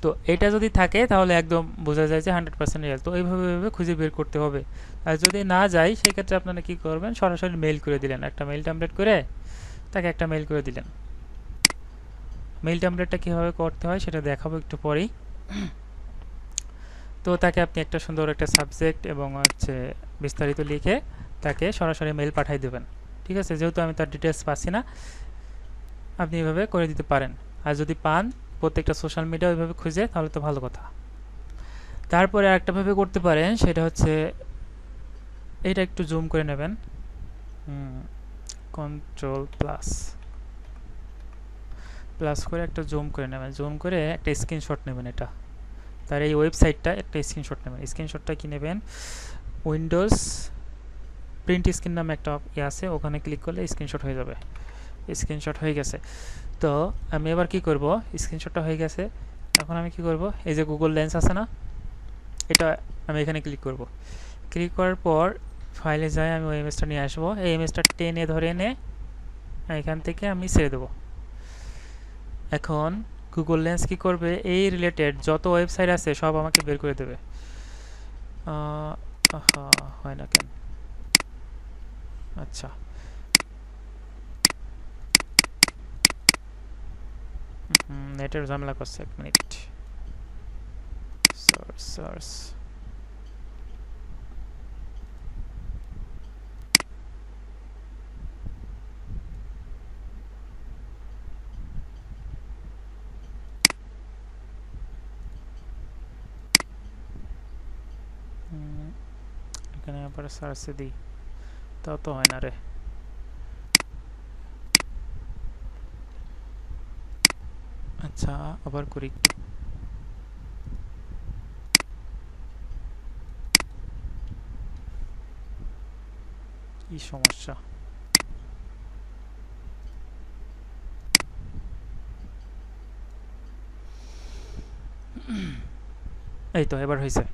তো এটা যদি থাকে তাহলে একদম বোঝা যায় যে 100% রিয়েল। তো এইভাবে খুঁজে বের করতে হবে। আর যদি না যায় সেক্ষেত্রে আপনারা কী করবেন, সরাসরি মেইল করে দিলেন, একটা মেইল টেমপ্লেট করে তাকে একটা মেইল করে দিলেন। মেইল টেমপ্লেটটা কীভাবে করতে হয় সেটা দেখাবো একটু পরেই। তো তাকে আপনি একটা সুন্দর একটা সাবজেক্ট এবং হচ্ছে বিস্তারিত লিখে তাকে সরাসরি মেইল পাঠিয়ে দেবেন, ঠিক আছে। যেহেতু আমি তার ডিটেলস পাচ্ছি না, আপনি এভাবে করে দিতে পারেন। আর যদি পান প্রত্যেকটা সোশ্যাল মিডিয়া ওইভাবে খুঁজে, তাহলে তো ভালো কথা। তারপরে আরেকটাভাবে করতে পারেন, সেটা হচ্ছে এটা একটু জুম করে নেবেন, কন্ট্রোল প্লাস করে একটা জুম করে নেবেন, জুম করে একটা স্ক্রিনশট নেবেন, এটা তার এই ওয়েবসাইটটা একটা স্ক্রিনশট নেবেন। স্ক্রিনশটটা কি নেবেন, উইন্ডোজ প্রিন্ট স্ক্রিন নামে একটা আছে, ওখানে ক্লিক করলে স্ক্রিনশট হয়ে যাবে। স্ক্রিনশট হয়ে গেছে। তো আমি এবার কি করব, স্ক্রিনশটটা হয়ে গেছে, এখন আমি কি করব, এই যে গুগল লেন্স আছে না, এটা আমি এখানে ক্লিক করব। ক্লিক করার পর ফাইলে যাই, আমি ওই ইমেজটা নিয়ে আসবো। এই ইমেজটা টেনে ধরে এনে এখান থেকে আমি ছেড়ে দেবো। এখন গুগল লেন্স কি করবে, এই রিলেটেড যত ওয়েবসাইট আছে সব আমাকে বের করে দেবে। হয় না কেন, আচ্ছা নেটের ঝামেলা করছে, 1 মিনিট। সার্চ এখানে আবার সার্চে দিই, তাও তো হয় না রে। আচ্ছা আবার করি, কি সমস্যা। এই তো এবার হয়েছে।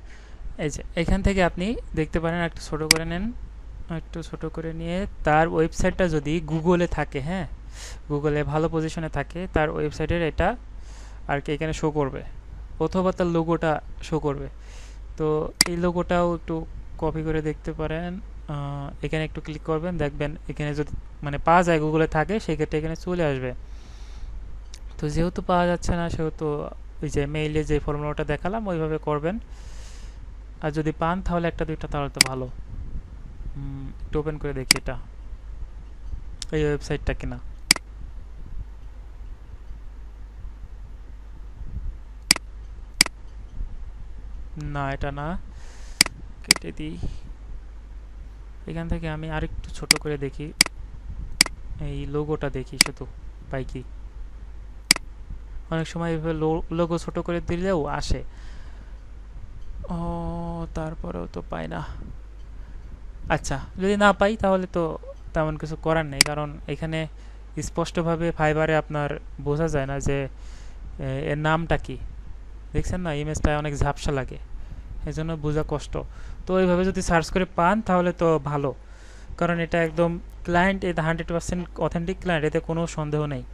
এই যে এখান থেকে আপনি দেখতে পারেন, একটু ছোট করে নেন, একটু ছোট করে নিয়ে তার ওয়েবসাইটটা যদি গুগলে থাকে, হ্যাঁ গুগলে ভালো পজিশনে থাকে, তার ওয়েবসাইটের এটা আর কি এখানে শো করবে, অথবা তার লোগোটা শো করবে। তো এই লোগোটাও একটু কপি করে দেখতে পারেন, এখানে একটু ক্লিক করবেন, দেখবেন এখানে যদি মানে পাওয়া যায়, গুগলে থাকে, সেক্ষেত্রে এখানে চলে আসবে। তো যেহেতু পাওয়া যাচ্ছে না, সেহেতু ওই যে মেইলে যে ফর্মুলাটা দেখালাম ওইভাবে করবেন। আর যদি পান তাহলে একটা দুইটা, তাহলে তো ভালো। একটু ওপেন করে দেখি এটা, এই ওয়েবসাইটটা কিনা। না এটা না, কেটে দিই। এখান থেকে আমি আরেকটু ছোট করে দেখি, এই লোগোটা দেখি শুধু পাই কি। অনেক সময় এভাবে লোগো ছোট করে দিলেও আসে, ও তারপরেও তো পাই না। আচ্ছা যদি না পাই তাহলে তো তেমন কিছু করার নেই, কারণ এখানে স্পষ্টভাবে ফাইবারে আপনার বোঝা যায় না যে এর নামটা কি, দেখছেন না ইমেজটা অনেক ঝাপসা লাগে, এই জন্য বোঝা কষ্ট। তো এইভাবে যদি সার্চ করে পান তাহলে তো ভালো, কারণ এটা একদম ক্লায়েন্ট, এটা 100% অথেন্টিক ক্লায়েন্ট, এতে কোনো সন্দেহ নেই।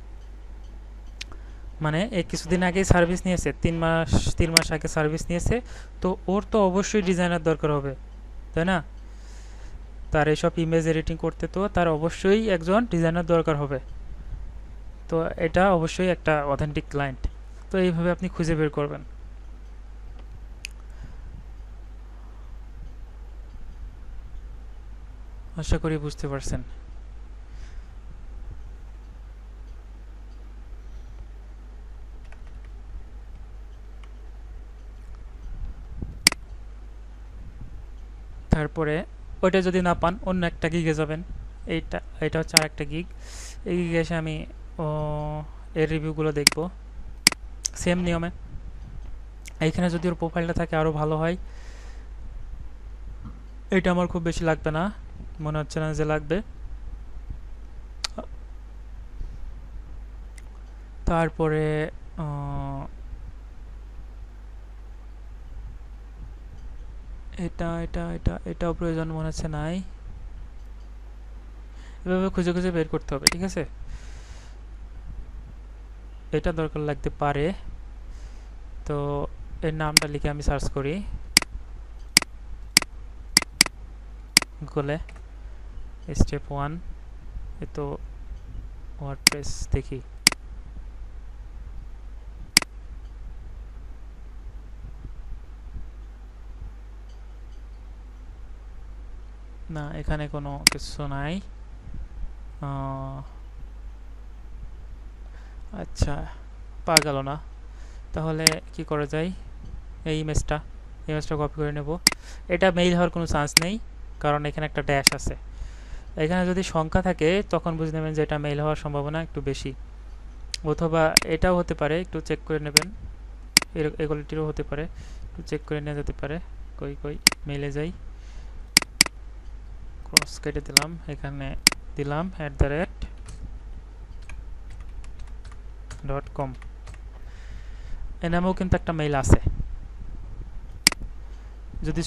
মানে এই কিছুদিন আগেই সার্ভিস নিয়েছে, 3 মাস আগে সার্ভিস নিয়েছে, তো ওর তো অবশ্যই ডিজাইনার দরকার হবে, তাই না? তার এইসব ইমেজ এডিটিং করতে তো তার অবশ্যই একজন ডিজাইনার দরকার হবে। তো এটা অবশ্যই একটা অথেন্টিক ক্লায়েন্ট। তো এইভাবে আপনি খুঁজে বের করবেন। আশা করি বুঝতে পারছেন। তারপরে ওইটা যদি না পান অন্য একটা গিগে যাবেন। এটা হচ্ছে আর একটা গিগ। এই গিগে এসে আমি ও, এর রিভিউগুলো দেখব সেম নিয়মে। এইখানে যদি ওর প্রোফাইলটা থাকে আরও ভালো হয়। এটা আমার খুব বেশি লাগবে না, মনে হচ্ছে না যে লাগবে। তারপরে এটাও প্রয়োজন মনে হচ্ছে নাই। এভাবে খুঁজে খুঁজে বের করতে হবে, ঠিক আছে? এটা দরকার লাগতে পারে। তো এর নামটা লিখে আমি সার্চ করি গুগলে, স্টেপ 1। এ তো ওয়ার্ডপ্রেস, দেখি। না, এখানে কোনো কিছু নাই। আচ্ছা, পাওয়া গেল না। তাহলে কি করা যায়? এই ইমেজটা কপি করে নেব। এটা মেইল হওয়ার কোনো চান্স নেই, কারণ এখানে একটা ড্যাশ আছে। এখানে যদি সংখ্যা থাকে তখন বুঝে নেবেন যে এটা মেইল হওয়ার সম্ভাবনা একটু বেশি, অথবা এটাও হতে পারে, একটু চেক করে নেবেন। এগুলিটিরও হতে পারে, একটু চেক করে নেওয়া যেতে পারে। কই মেইলে যাই, ক্রস কেটে দিলাম, এখানে দিলাম @.com। এ নামেও কিন্তু একটা মেইল আছে। যদি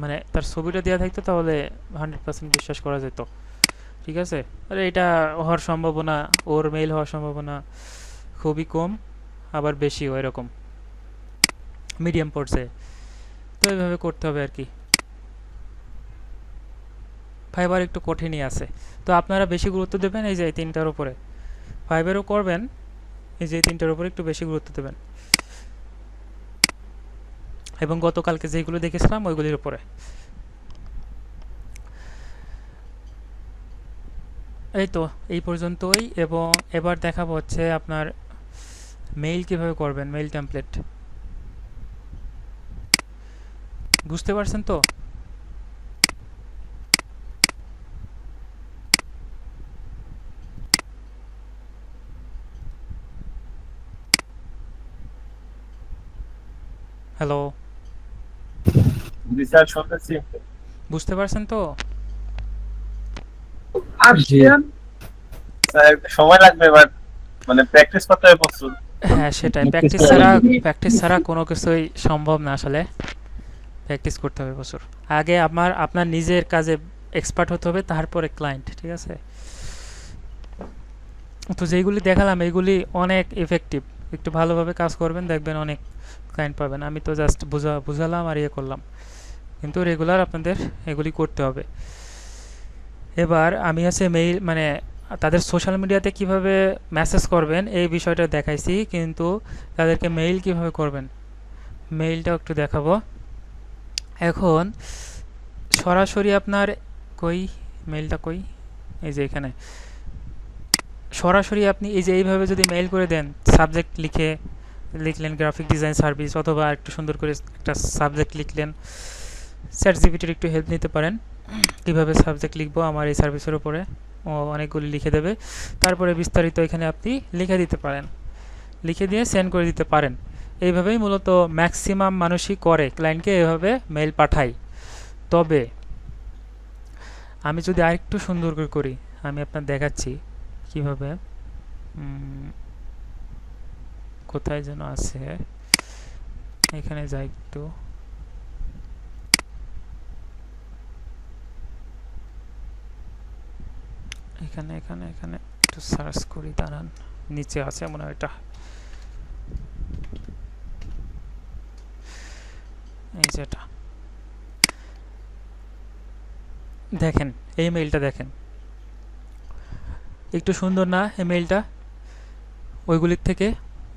মানে তার ছবিটা দেওয়া থাকতো তাহলে 100% বিশ্বাস করা যেত, ঠিক আছে? আরে এটা হওয়ার সম্ভাবনা, ওর মেইল হওয়ার সম্ভাবনা খুবই কম, আবার বেশিও, এরকম মিডিয়াম পড়ছে। তো এইভাবে করতে হবে আর কি। ফাইবার একটু কঠিনই আছে, তো আপনারা বেশি গুরুত্ব দেবেন এই যে এই 3টার উপরে। ফাইবারও করবেন, এই যে এই 3টার উপরে একটু বেশি গুরুত্ব দেবেন, এবং গতকালকে যেগুলো দেখেছিলাম ওইগুলির উপরে। এই তো এই পর্যন্তই, এবং এবার দেখাবো হচ্ছে আপনার মেইল কিভাবে করবেন, মেইল টেমপ্লেট। বুঝতে পারছেন তো? হ্যালো, রিসার্চ শুনতেছি। বুঝতে পারছেন তো? জি। স্যার, সময় লাগবে, বাট মানে প্র্যাকটিস করতে হবে প্রচুর। হ্যাঁ সেটাই, প্র্যাকটিস ছাড়া কোনো কিছুই সম্ভব না আসলে। প্র্যাকটিস করতে হবে প্রচুর। আগে আপনার নিজের কাজে এক্সপার্ট হতে হবে, তারপরে ক্লায়েন্ট, ঠিক আছে? তো যেইগুলি দেখালাম এইগুলি অনেক এফেক্টিভ। একটু ভালোভাবে কাজ করবেন, দেখবেন অনেক ক্লায়েন্ট পাবেন। আমি তো জাস্ট বুঝালাম আর ইয়ে করলাম, কিন্তু রেগুলার আপনাদের এগুলি করতে হবে। এবার আমি আছে মেইল, মানে তাদের সোশ্যাল মিডিয়াতে কিভাবে মেসেজ করবেন এই বিষয়টা দেখাইছি, কিন্তু তাদেরকে মেইল কিভাবে করবেন মেইলটাও একটু দেখাবো। এখন সরাসরি আপনার মেইলটা এই যে এখানে সরাসরি আপনি এই যে এইভাবে যদি মেইল করে দেন, সাবজেক্ট লিখলেন গ্রাফিক ডিজাইন সার্ভিস, অথবা একটু সুন্দর করে একটা সাবজেক্ট লিখলেন। চ্যাটজিপিটির একটু হেল্প নিতে পারেন, কীভাবে সাবজেক্ট লিখবো আমার এই সার্ভিসের উপরে, ও অনেকগুলি লিখে দেবে। তারপরে বিস্তারিত এখানে আপনি লিখে দিতে পারেন, লিখে দিয়ে সেন্ড করে দিতে পারেন। এইভাবেই মূলত ম্যাক্সিমাম মানুষই করে, ক্লায়েন্টকে এভাবে মেইল পাঠায়। তবে আমি যদি আরেকটু সুন্দর করে করি, আমি আপনার দেখাচ্ছি কিভাবে কোথায় যেন আছে, এখানে যাই একটু। এখানে এখানে এখানে একটু সার্চ করি, দাঁড়ান। নিচে আছে মনে হয় এটা, এই যেটা দেখেন, এই মেইলটা দেখেন, একটু সুন্দর না এই মেইলটা?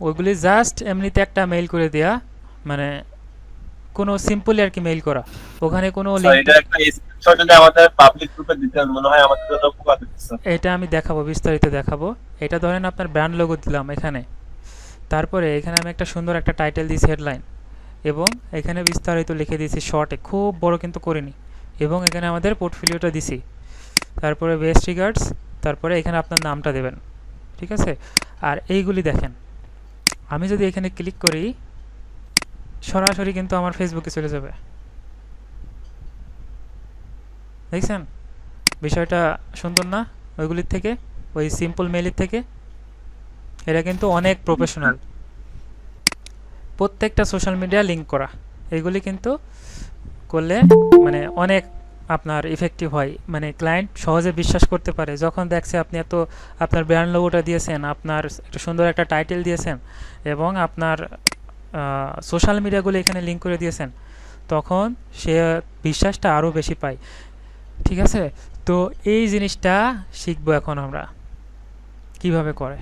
ওইগুলি জাস্ট এমনিতে একটা মেইল করে দেয়া, মানে কোনো সিম্পলি আর কি মেইল করা, ওখানে কোনো স্যার লিঙ্ক। এটা একটা স্ক্রিনশট যদি আমাদের পাবলিক গ্রুপে দিতেন মনে হয় আমাদের জন্য উপকার হতো স্যার। এটা আমি দেখাবো, বিস্তারিত দেখাবো। এটা ধরেন আপনার ব্র্যান্ড লোগো দিলাম এখানে, তারপরে এখানে আমি একটা সুন্দর একটা টাইটেল দিয়েছি, হেডলাইন, এবং এখানে বিস্তারিত লিখে দিয়েছি শর্টে, খুব বড় কিন্তু করিনি, এবং এখানে আমাদের পোর্টফোলিওটা দিছি, তারপরে বেস্ট রিগার্ডস, তারপরে এখানে আপনার নামটা দেবেন, ঠিক আছে? আর এইগুলি দেখেন, আমি যদি এখানে ক্লিক করি সরাসরি কিন্তু আমার ফেসবুকে চলে যাবে, দেখছেন বিষয়টা সুন্দর না? ওইগুলির থেকে, ওই সিম্পল মেইলের থেকে এটা কিন্তু অনেক প্রফেশনাল। প্রত্যেকটা সোশ্যাল মিডিয়া লিঙ্ক করা, এইগুলি কিন্তু করলে মানে অনেক আপনার ইফেক্টিভ হয়, মানে ক্লায়েন্ট সহজে বিশ্বাস করতে পারে যখন দেখছে আপনি এত আপনার ব্র্যান্ড লোগোটা দিয়েছেন, আপনার একটা সুন্দর একটা টাইটেল দিয়েছেন, এবং আপনার সোশ্যাল মিডিয়াগুলো এখানে লিঙ্ক করে দিয়েছেন, তখন সে বিশ্বাসটা আরও বেশি পায়, ঠিক আছে? তো এই জিনিসটা শিখবো এখন আমরা কিভাবে করে।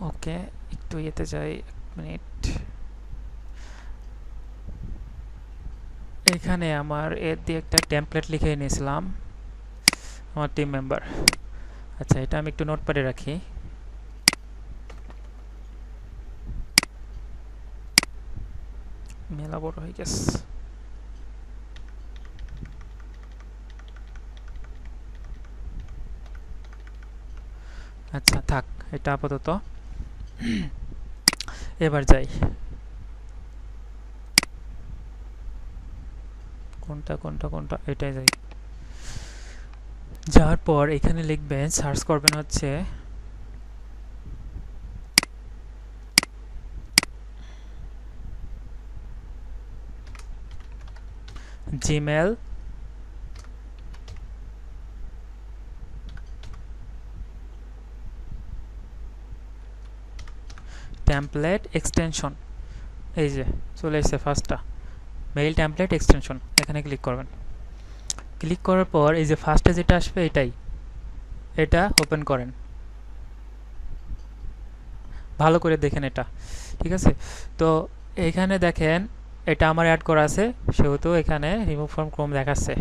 ওকে, একটু ইয়েতে যাই, 1 মিনিট। এখানে আমার এর দিয়ে একটা টেমপ্লেট লিখে নিয়েছিলাম, আমার টিম মেম্বার। আচ্ছা, এটা আমি একটু নোটপ্যাডে রাখি। মেলা বড় হয়ে গেছে। আচ্ছা থাক, এটা আপাতত। এবার যাই, কোনটা কোনটা কোনটা, এটাই যাই। যাওয়ার পর এখানে লিখবেন, সার্চ করবেন হচ্ছে জিমেল টেমপ্লেট এক্সটেনশন, এই যে চলে এসেছে ফার্স্টটা, মেইল টেমপ্লেট এক্সটেনশন, এখানে ক্লিক করবেন। ক্লিক করার পর এই যে ফার্স্টে যেটা আসবে এটাই, এটা ওপেন করেন, ভালো করে দেখেন এটা, ঠিক আছে? তো এখানে দেখেন এটা আমার অ্যাড করা আছে, সেহেতু এখানে রিমুভ ফ্রম ক্রোম দেখাচ্ছে।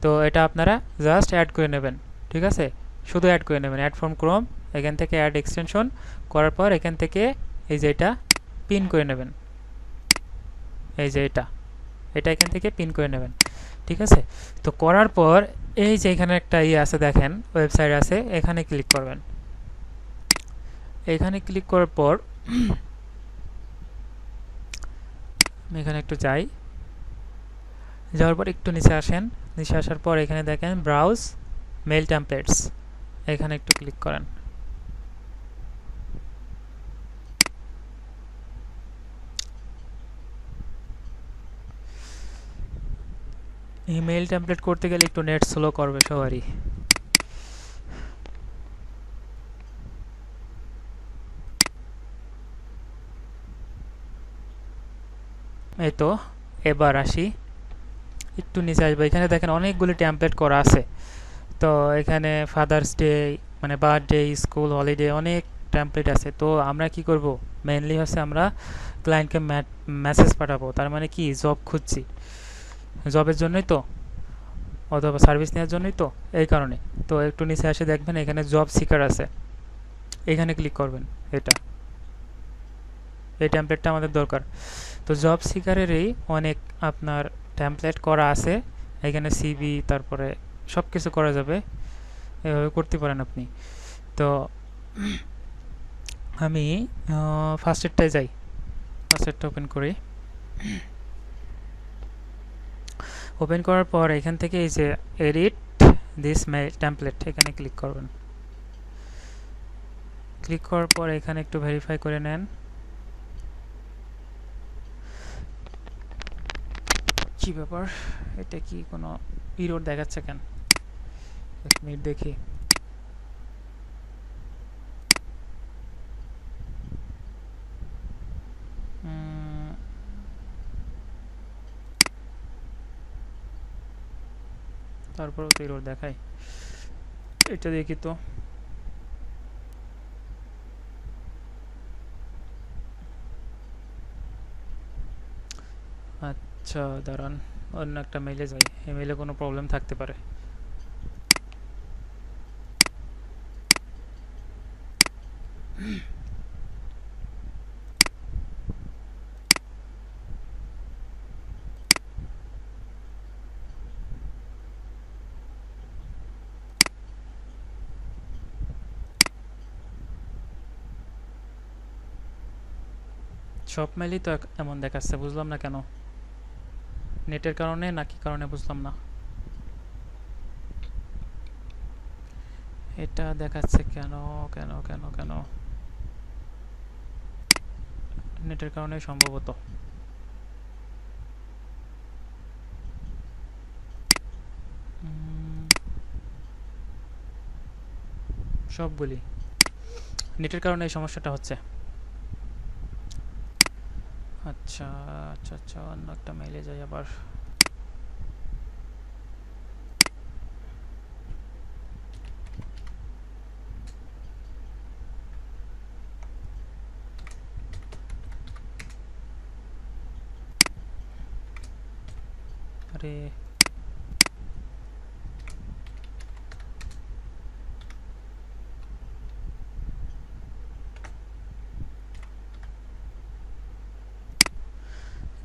তো এটা আপনারা জাস্ট অ্যাড করে নেবেন, ঠিক আছে? শুধু অ্যাড করে নেবেন, অ্যাড ফ্রম ক্রোম, এখান থেকে অ্যাড এক্সটেনশন করার পর এখান থেকে এই যে এটা পিন করে নেবেন, এই যে এটা এখান থেকে পিন করে নেবেন, ঠিক আছে? তো করার পর এই যে এখানে একটা ইয়ে আছে দেখেন, ওয়েবসাইট আছে, এখানে ক্লিক করবেন। এখানে ক্লিক করার পর আমি এখানে একটু যাই, যাওয়ার পর একটু নিচে আসেন, নিচে আসার পর এখানে দেখেন ব্রাউজ মেইল টেমপ্লেটস, এখানে একটু ক্লিক করেন। ইমেইল টেমপ্লেট করতে গেলে একটু নেট স্লো করবে সবারই। এই তো, এবার আসি, একটু নিচে আসবো, এখানে দেখেন অনেকগুলি টেমপ্লেট করা আছে। তো এখানে ফাদার্স ডে, মানে বার্থডে, স্কুল, হলিডে, অনেক টেমপ্লেট আছে। তো আমরা কি করব, মেইনলি হচ্ছে আমরা ক্লায়েন্টকে মেসেজ পাঠাবো, তার মানে কি জব খুঁজছি, জবের জন্যই তো, অথবা সার্ভিস নেওয়ার জন্যই তো, এই কারণে। তো একটু নিচে আসে দেখবেন এখানে জব সিকার আছে, এখানে ক্লিক করবেন। এটা এই টেমপ্লেটটা আমাদের দরকার। তো জব সিকারেরই অনেক আপনার টেমপ্লেট করা আছে, এখানে সিভি, তারপরে সব কিছু করা যাবে, এভাবে করতে পারেন আপনি। তো আমি ফার্স্টেরটায় যাই, ফার্স্টেরটা ওপেন করি। ওপেন করার পর এখান থেকে এই যে এডিট দিস মেইল টেমপ্লেট এখানে ক্লিক করবেন। ক্লিক করার পর এখানে একটু ভেরিফাই করে নেন। কি ব্যাপার, এটা কি কোনো ইরর দেখাচ্ছে কেন? এক মিনিট দেখি। তারপরেও তো ইরর দেখায়, এটা দেখি তো। আচ্ছা দাঁড়ান, অন্য একটা মেইলে যাই, এই মেইলে কোনো প্রবলেম থাকতে পারে। সব মেইলই তো এমন দেখাচ্ছে, বুঝলাম না কেন, নেটের কারণে নাকি কারণে বুঝলাম না। এটা দেখাচ্ছে কেন কেন কেন কেন? নেটের কারণে সম্ভবত। সবগুলি নেটের কারণে এই সমস্যাটা হচ্ছে। আচ্ছা আচ্ছা আচ্ছা, অন্য একটা মেইলে যাই আবার। আরে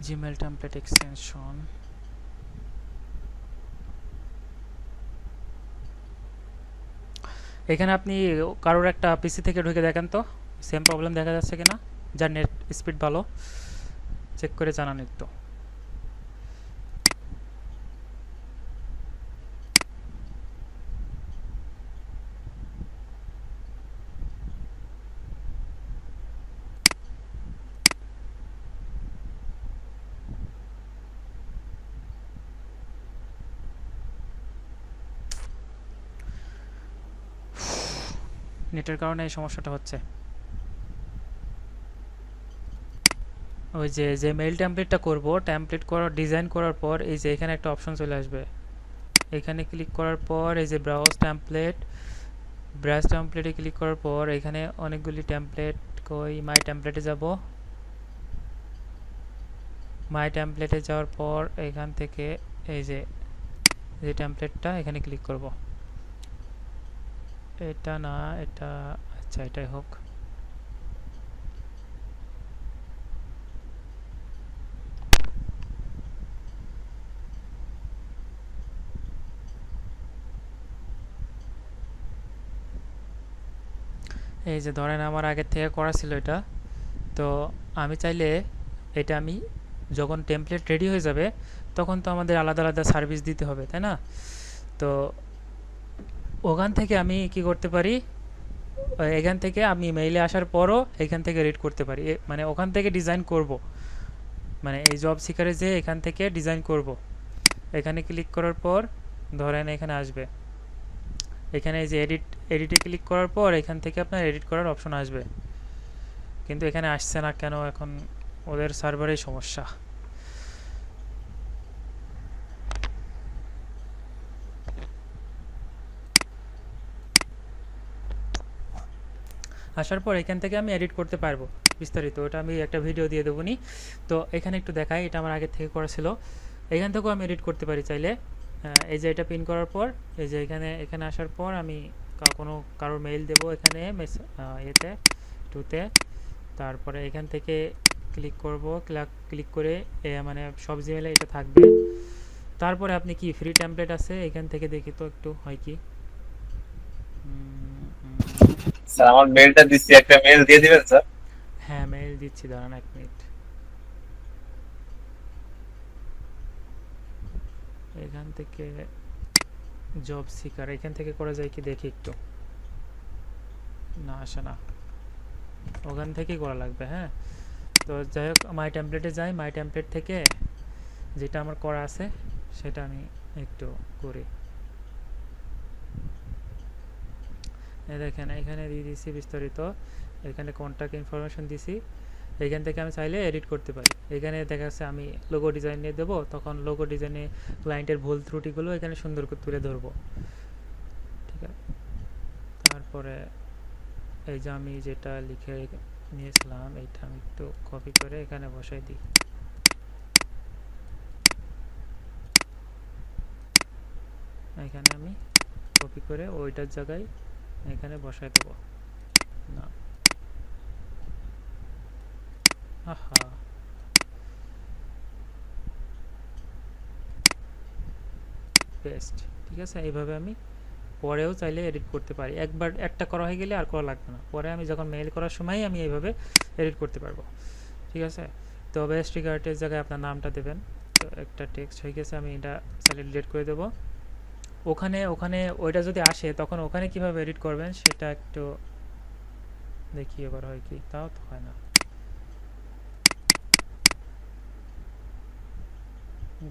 জিমেল টেমপ্লেট এক্সটেনশন, এখানে আপনি কারোর একটা পিসি থেকে ঢুকে দেখেন তো সেম প্রবলেম দেখা যাচ্ছে কিনা, যার নেট স্পিড ভালো, চেক করে জানান একটু। নেটের কারণে এই সমস্যাটা হচ্ছে। ওই যে যে মেইল টেমপ্লেটটা করব, টেমপ্লেট করার ডিজাইন করার পর এই যে এখানে একটা অপশন চলে আসবে, এখানে ক্লিক করার পর এই যে ব্রাউজ টেমপ্লেটে ক্লিক করার পর এখানে অনেকগুলি টেমপ্লেট, কই মাই টেমপ্লেটে যাব। মাই টেমপ্লেটে যাওয়ার পর এখান থেকে এই যে টেমপ্লেটটা এখানে ক্লিক করব। এটা না, এটা, আচ্ছা এটাই হোক। এই যে ধরেন আমার আগের থেকে করা ছিল এটা, তো আমি চাইলে এটা আমি যখন টেমপ্লেট রেডি হয়ে যাবে তখন তো আমাদের আলাদা আলাদা সার্ভিস দিতে হবে, তাই না? তো ওখান থেকে আমি কি করতে পারি, এখান থেকে আমি মেইলে আসার পরও এখান থেকে রিড করতে পারি, মানে ওখান থেকে ডিজাইন করব, মানে এই জব সিকারে যে এখান থেকে ডিজাইন করব। এখানে ক্লিক করার পর ধরেন এখানে আসবে, এখানে এই যে এডিটে ক্লিক করার পর এখান থেকে আপনার এডিট করার অপশন আসবে, কিন্তু এখানে আসছে না কেন? এখন ওদের সার্ভারেই সমস্যা। আসার পর এখান থেকে আমি এডিট করতে পারবো বিস্তারিত, ওটা আমি একটা ভিডিও দিয়ে দেবো নি। তো এখানে একটু দেখাই, এটা আমার আগে থেকে করা ছিল, এখান থেকেও আমি এডিট করতে পারি চাইলে। এই যে এটা পিন করার পর এই যে এখানে আসার পর আমি কারোর মেইল দেবো এখানে এতে টুতে, তারপরে এখান থেকে ক্লিক করব, ক্লিক করে মানে সব জিমেলে এটা থাকবে। তারপরে আপনি কি ফ্রি টেমপ্লেট আছে এখান থেকে দেখি তো একটু হয় কি। স্যার আমার মেলটা দিচ্ছি, একটা মেল দিয়ে দিবেন স্যার। হ্যাঁ মেইল দিচ্ছি, দাঁড়ান এক মিনিট। এখান থেকে জব সিকার এখান থেকে করা যায় কি দেখি একটু। না আসে না, ওখান থেকেই করা লাগবে। হ্যাঁ, তো যাই হোক মাই টেমপ্লেটে যাই, মাই টেমপ্লেট থেকে যেটা আমার করা আছে সেটা আমি একটু করি। দেখেন এখানে দিয়ে দিছি বিস্তারিত, এখানে কন্ট্যাক্ট ইনফরমেশন দিছি। এখান থেকে আমি চাইলে এডিট করতে পারি। এখানে দেখা যাচ্ছে আমি লোগো ডিজাইন নিয়ে দেবো, তখন লোগো ডিজাইনে ক্লায়েন্টের ভুল ত্রুটিগুলো এখানে সুন্দর করে তুলে ধরবো। ঠিক আছে, তারপরে এই যে আমি যেটা লিখে নিয়েছিলাম এইটা আমি একটু কপি করে এখানে বসাই দিই। এখানে আমি কপি করে ওইটার জায়গায় এখানে বসাই দেবো। না আহা, পেস্ট। ঠিক আছে, এইভাবে আমি পরেও চাইলে এডিট করতে পারি। একবার একটা করা হয়ে গেলে আর করা লাগবে না, পরে আমি যখন মেইল করার সময় আমি এইভাবে এডিট করতে পারবো। ঠিক আছে, তো বেস্ট রিগার্ডের জায়গায় আপনার নামটা দেবেন। তো একটা টেক্সট হয়ে গেছে, আমি এটা চাইলে ডিলিট করে দেবো। ওখানে ওখানে ওইটা যদি আসে তখন ওখানে কিভাবে এডিট করবেন সেটা একটু দেখি এবার হয় কি, তাও তো হয় না।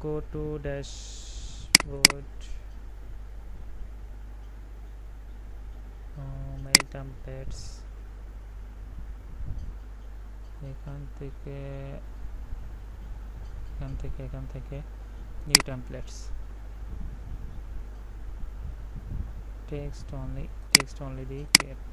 Go to dashboard, mail templates, এখান থেকে new templates, text only the create.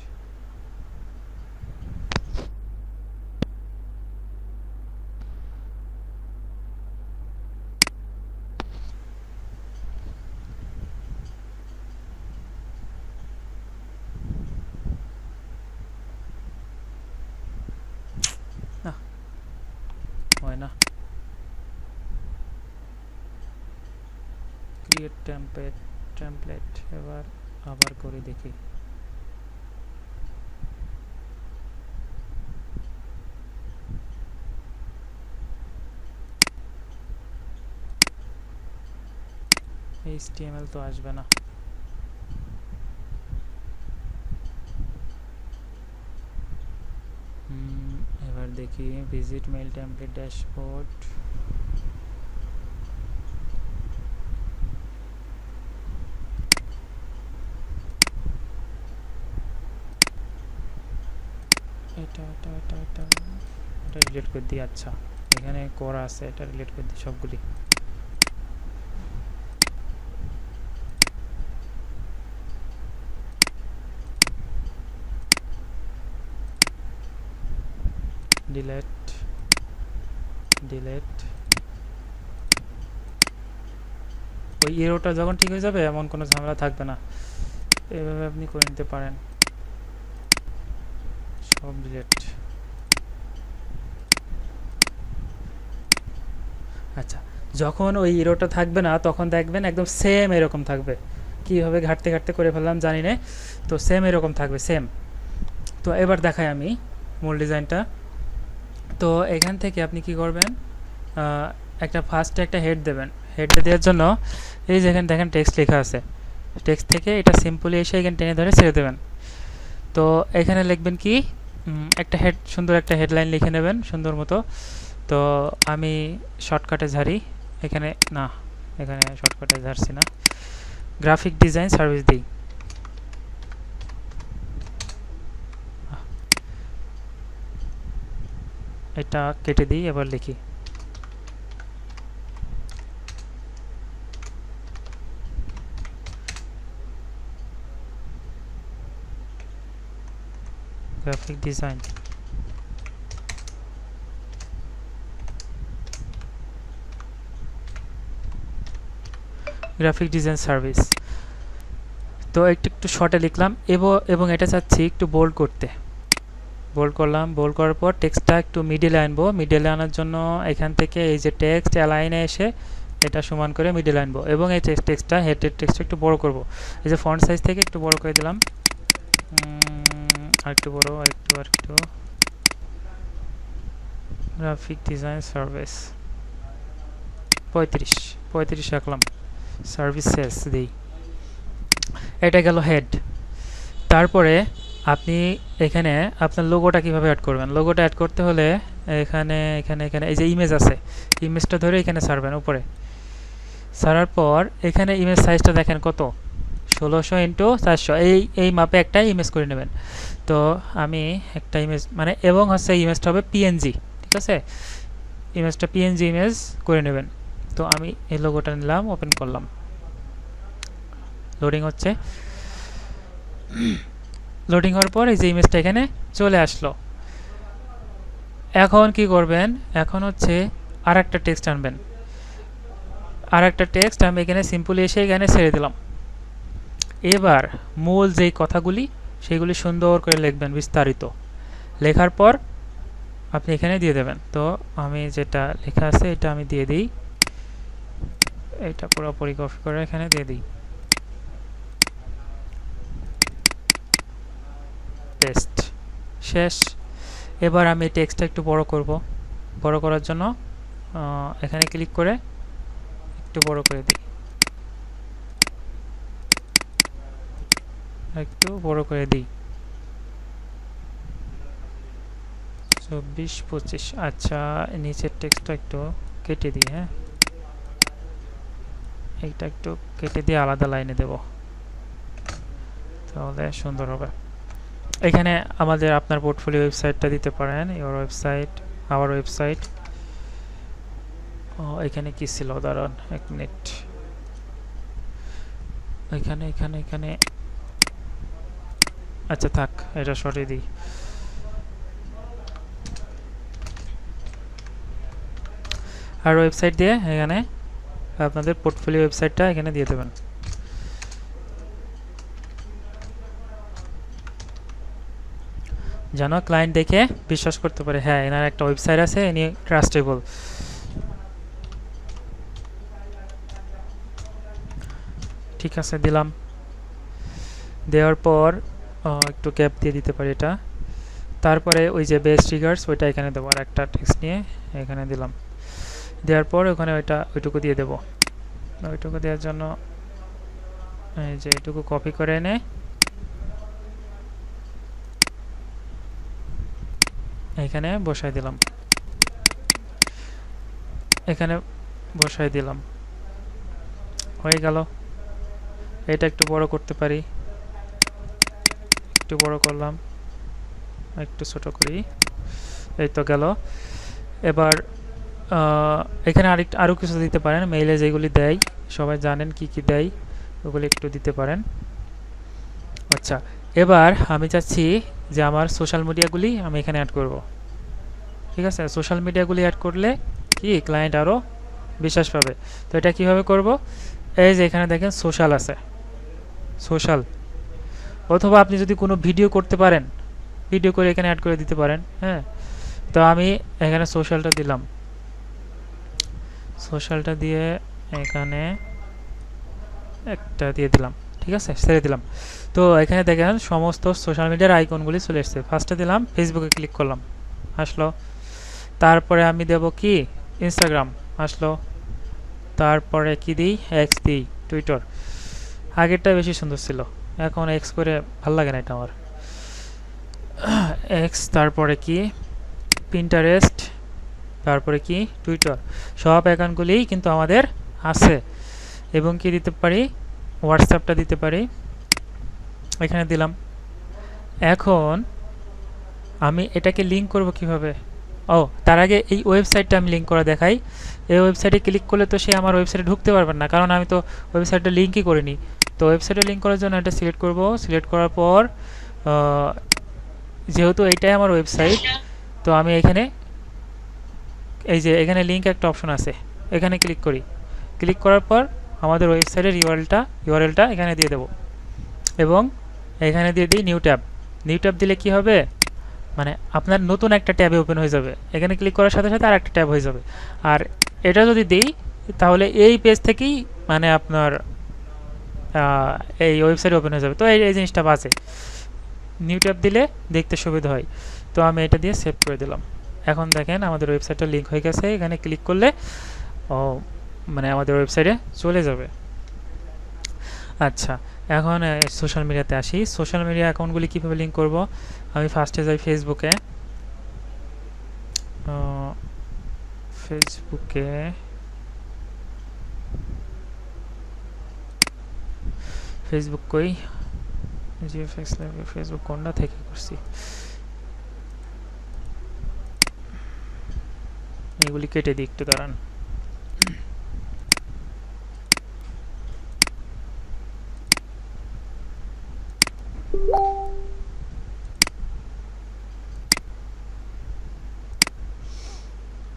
না হয় না, ক্রিয়েট টেমপ্লেট এবার আবার করে দেখি। HTML তো আসবে না। এবার দেখি ভিজিট মেইল টেমপ্লেট ড্যাশবোর্ড, এটা ডিলিট করে দিই। আচ্ছা, এখানে করা আছে, এটা ডিলিট করে দিই সবগুলি। ডিলেট ওই এরোটা যখন ঠিক হয়ে যাবে এমন কোনো ঝামেলা থাকবে না, এভাবে আপনি করে নিতে পারেন। সব ডিলেট। আচ্ছা, যখন ওই এরোটা থাকবে না তখন দেখবেন একদম সেম এরকম থাকবে। কীভাবে ঘাটতে করে ফেললাম জানি না, তো সেম এরকম থাকবে সেম। তো এবার দেখাই আমি মূল ডিজাইনটা। তো এখান থেকে আপনি কি করবেন, একটা ফার্স্টে একটা হেড দেবেন। হেডটা দেওয়ার জন্য এই যেখানে দেখেন টেক্সট লেখা আছে, টেক্সট থেকে এটা সিম্পলি এসে এখানে টেনে ধরে ছেড়ে দেবেন। তো এখানে লিখবেন কি, একটা সুন্দর একটা হেডলাইন লিখে নেবেন সুন্দর মতো। তো আমি শর্টকাটে ঝাড়ি, এখানে শর্টকাটে ঝাড়ছি না, গ্রাফিক ডিজাইন সার্ভিস দিই। এটা কেটে দিই, এবার লিখি গ্রাফিক ডিজাইন সার্ভিস। তো একটু শর্টে লিখলাম এবং এটা চাচ্ছি একটু বোল্ড করতে। বোল্ড করলাম, বোল্ড করার পর টেক্সটটা একটু মিডিলে আনবো। মিডিলে আনার জন্য এখান থেকে এই যে টেক্সট অ্যালাইনে এসে এটা সমান করে মিডিলে আনবো, এবং এই টেক্সটটা হেডের টেক্সটটা একটু বড় করব। এই যে ফন্ট সাইজ থেকে একটু বড় করে দিলাম, আরেকটু বড়, আরেকটু গ্রাফিক ডিজাইন সার্ভিস 35 রাখলাম, সার্ভিসেস দিই। এটা গেল হেড। তারপরে আপনি এখানে আপনার লোগোটা কিভাবে অ্যাড করবেন। লোগোটা অ্যাড করতে হলে এখানে এখানে এখানে এই যে ইমেজ আছে, ইমেজটা ধরে এখানে ছাড়বেন উপরে। ছাড়ার পর এখানে ইমেজ সাইজটা দেখেন কত, 1600x400, এই মাপে একটা ইমেজ করে নেবেন। তো আমি একটা ইমেজ মানে এবং হচ্ছে ইমেজটা হবে পিএনজি, ঠিক আছে, ইমেজটা পিএনজি ইমেজ করে নেবেন। তো আমি এই লোগোটা নিলাম, ওপেন করলাম, লোডিং হচ্ছে। লোডিং হওয়ার পর এই যে ইমেজটা এখানে চলে আসলো। এখন কি করবেন, এখন হচ্ছে আর একটা টেক্সট আনবেন। আর একটা টেক্সট আমি এখানে সিম্পলি এসে এখানে ছেড়ে দিলাম। এবার মূল যেই কথাগুলি সেগুলি সুন্দর করে লিখবেন বিস্তারিত। লেখার পর আপনি এখানে দিয়ে দেবেন। তো আমি যেটা লেখা আছে এটা আমি দিয়ে দিই, এটা পুরোপুরি কপি করে এখানে দিয়ে দিই, পেস্ট, শেষ। এবার আমি টেক্সটটা একটু বড় করব। বড় করার জন্য এখানে ক্লিক করে একটু বড় করে দিই, একটু বড় করে দিই, 24-25। আচ্ছা, নিচের টেক্সটটা একটু কেটে দিই। হ্যাঁ, এইটা একটু কেটে দিয়ে আলাদা লাইনে দেব, তাহলে সুন্দর হবে। এখানে আমাদের আপনার পোর্টফোলিও ওয়েবসাইটটা দিতে পারেন, ইওর ওয়েবসাইট, আওয়ার ওয়েবসাইট। এখানে কি ছিল, দাঁড়ান 1 মিনিট, এখানে এখানে এখানে আচ্ছা থাক, এটা সরিয়ে দিই। আর ওয়েবসাইট দিয়ে এখানে আপনাদের পোর্টফোলিও ওয়েবসাইটটা এখানে দিয়ে দেবেন। যেন ক্লায়েন্ট দেখে বিশ্বাস করতে পারে, হ্যাঁ এনার একটা ওয়েবসাইট আছে, ইনি ট্রাস্টেবল। ঠিক আছে, দিলাম। দেওয়ার পর একটু ক্যাপ দিয়ে দিতে পারি এটা। তারপরে ওই যে বেস ট্রিগার্স ওইটা এখানে দেবো, আর একটা টেক্সট নিয়ে এখানে দিলাম। দেওয়ার পর ওখানে ওইটুকু দিয়ে দেবো। ওইটুকু দেওয়ার জন্য এই যে এটুকু কপি করে এনে এখানে বসাই দিলাম, এখানে বসাই দিলাম, হয়ে গেল। এটা একটু বড় করতে পারি, একটু বড় করলাম, একটু ছোট করি, এই তো গেল। এবার এখানে আরও কিছু দিতে পারেন, মেইলে যেগুলি দেয় সবাই জানেন কি কি দেয়, ওগুলি একটু দিতে পারেন। আচ্ছা, এবার আমি চাচ্ছি যে আমার সোশ্যাল মিডিয়াগুলি আমি এখানে অ্যাড করব। ঠিক আছে, সোশ্যাল মিডিয়াগুলি অ্যাড করলে কি ক্লায়েন্ট আরও বিশ্বাস পাবে। তো এটা কিভাবে করব, এই যে এখানে দেখেন সোশ্যাল আছে, সোশ্যাল, অথবা আপনি যদি কোনো ভিডিও করতে পারেন, ভিডিও করে এখানে অ্যাড করে দিতে পারেন। হ্যাঁ, তো আমি এখানে সোশ্যালটা দিলাম, সোশ্যালটা দিয়ে এখানে একটা দিয়ে দিলাম, ঠিক আছে, ছেড়ে দিলাম। তো এখানে দেখেন সমস্ত সোশ্যাল মিডিয়ার আইকনগুলি চলে এসছে। ফার্স্টে দিলাম ফেসবুকে, ক্লিক করলাম, আসলো। তারপরে আমি দেব কি ইনস্টাগ্রাম, আসলো। তারপরে কি দিই, এক্স দিই, টুইটার। আগেরটা বেশি সুন্দর ছিল, এখন এক্স করে ভাল লাগে না এটা আমার, এক্স। তারপরে কি পিন্টারেস্ট, তারপরে কি টুইটার। সব অ্যাকাউন্টগুলিই কিন্তু আমাদের আছে। এবং কি দিতে পারি, হোয়াটসঅ্যাপটা দিতে পারি, এখানে দিলাম। এখন আমি এটাকে লিঙ্ক করব কিভাবে, তার আগে এই ওয়েবসাইটটা আমি লিঙ্ক করা দেখাই। এই ওয়েবসাইটে ক্লিক করলে তো সে আমার ওয়েবসাইটে ঢুকতে পারবেন না, কারণ আমি তো ওয়েবসাইটটা লিঙ্কই করিনি। তো ওয়েবসাইটে লিঙ্ক করার জন্য এটা সিলেক্ট করব। সিলেক্ট করার পর যেহেতু এইটাই আমার ওয়েবসাইট, তো আমি এখানে এই যে এখানে লিঙ্ক একটা অপশন আছে, এখানে ক্লিক করি। ক্লিক করার পর আমাদের ওয়েবসাইটের ইউআরএলটা এখানে দিয়ে দেব এবং এখানে দিয়ে দিই নিউ ট্যাব। নিউ ট্যাব দিলে কি হবে, মানে আপনার নতুন একটা ট্যাবে ওপেন হয়ে যাবে। এখানে ক্লিক করার সাথে সাথে আর একটা ট্যাব হয়ে যাবে। আর এটা যদি দিই তাহলে এই পেজ থেকেই মানে আপনার এই ওয়েবসাইট ওপেন হয়ে যাবে। তো এই জিনিসটা বাজে, নিউ ট্যাব দিলে দেখতে সুবিধা হয়। তো আমি এটা দিয়ে সেভ করে দিলাম। এখন দেখেন আমাদের ওয়েবসাইটটা লিঙ্ক হয়ে গেছে। এখানে ক্লিক করলে মানে আমাদের ওয়েবসাইটে চলে যাবে। আচ্ছা, এখন সোশ্যাল মিডিয়াতে আসি। সোশ্যাল মিডিয়া অ্যাকাউন্টগুলি কীভাবে লিঙ্ক করব? আমি ফার্স্টে যাই ফেসবুকে। ফেসবুকে ফেসবুক কই, জিএফএক্স লাইভ ফেসবুক কোনটা থেকে করছি, এগুলি কেটে দিই একটু, দাঁড়ান।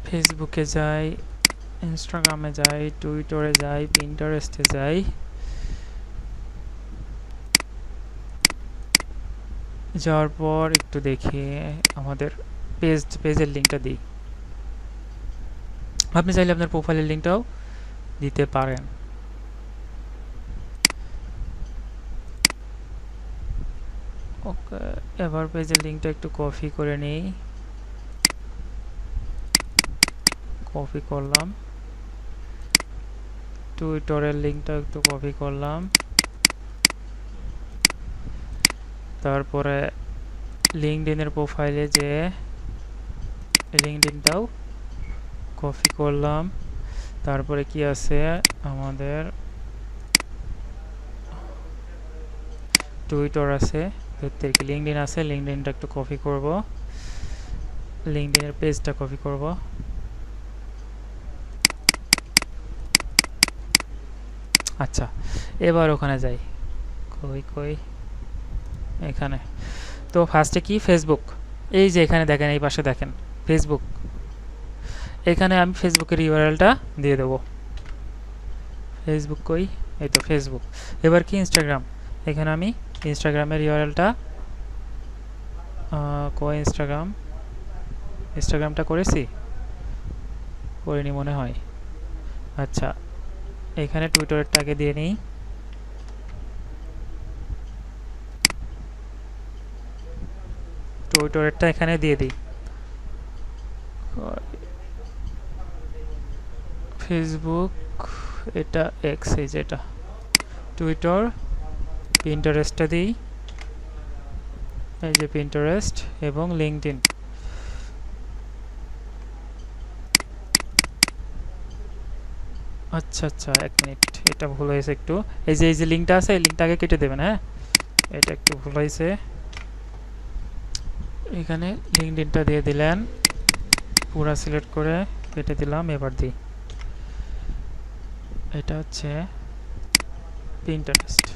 ফেসবুকে যাই, ইনস্টাগ্রামে যাই, টুইটারে যাই, পিন্টারেস্টে যাই। যাওয়ার পর একটু দেখি আমাদের পেজের লিঙ্কটা দিই। আপনি চাইলে আপনার প্রোফাইলের লিঙ্কটাও দিতে পারেন। ওকে, এবার পেজের লিঙ্কটা একটু কপি করে নিই। কপি করলাম। টুইটারের লিঙ্কটা একটু কপি করলাম। তারপরে লিঙ্কডইনের প্রোফাইলে যে লিঙ্কডইনটাও কপি করলাম। তারপরে কি আছে আমাদের, টুইটার আছে, লিঙ্কডইন আছে, লিঙ্কডইনটা একটু কপি করব, লিঙ্কডইনের পেজটা কপি করব। আচ্ছা, এবার ওখানে যাই, কই এখানে। তো ফার্স্টে কি ফেসবুক, এই যে এখানে দেখেন, এই পাশে দেখেন ফেসবুক, এখানে আমি ফেসবুকের ইউআরএলটা দিয়ে দেবো। ফেসবুক কই, এই তো ফেসবুক। এবার কি ইনস্টাগ্রাম, এখানে আমি ইনস্টাগ্রামের ইউআরএলটা, কই ইনস্টাগ্রামটা করেছি, করিনি মনে হয়। আচ্ছা, এখানে টুইটারেরটা আগে দিয়ে নিই। টুইটারেরটা এখানে দিয়ে দিই। ফেসবুক, এটা এক্স, এই যেটা টুইটার, পিন্টারেস্টটা দিই, এই যে পিন্টারেস্ট এবং লিঙ্কডইন। আচ্ছা আচ্ছা, এক মিনিট, এটা ভুল হয়েছে একটু। এই যে লিঙ্কটা আছে, এই লিঙ্কটা আগে কেটে দেবেন। হ্যাঁ, এটা একটু ভুল হয়েছে। এখানে লিঙ্কডইনটা দিয়ে দিলেন, পুরা সিলেক্ট করে কেটে দিলাম। এবার দিই, এটা হচ্ছে পিন্টারেস্ট।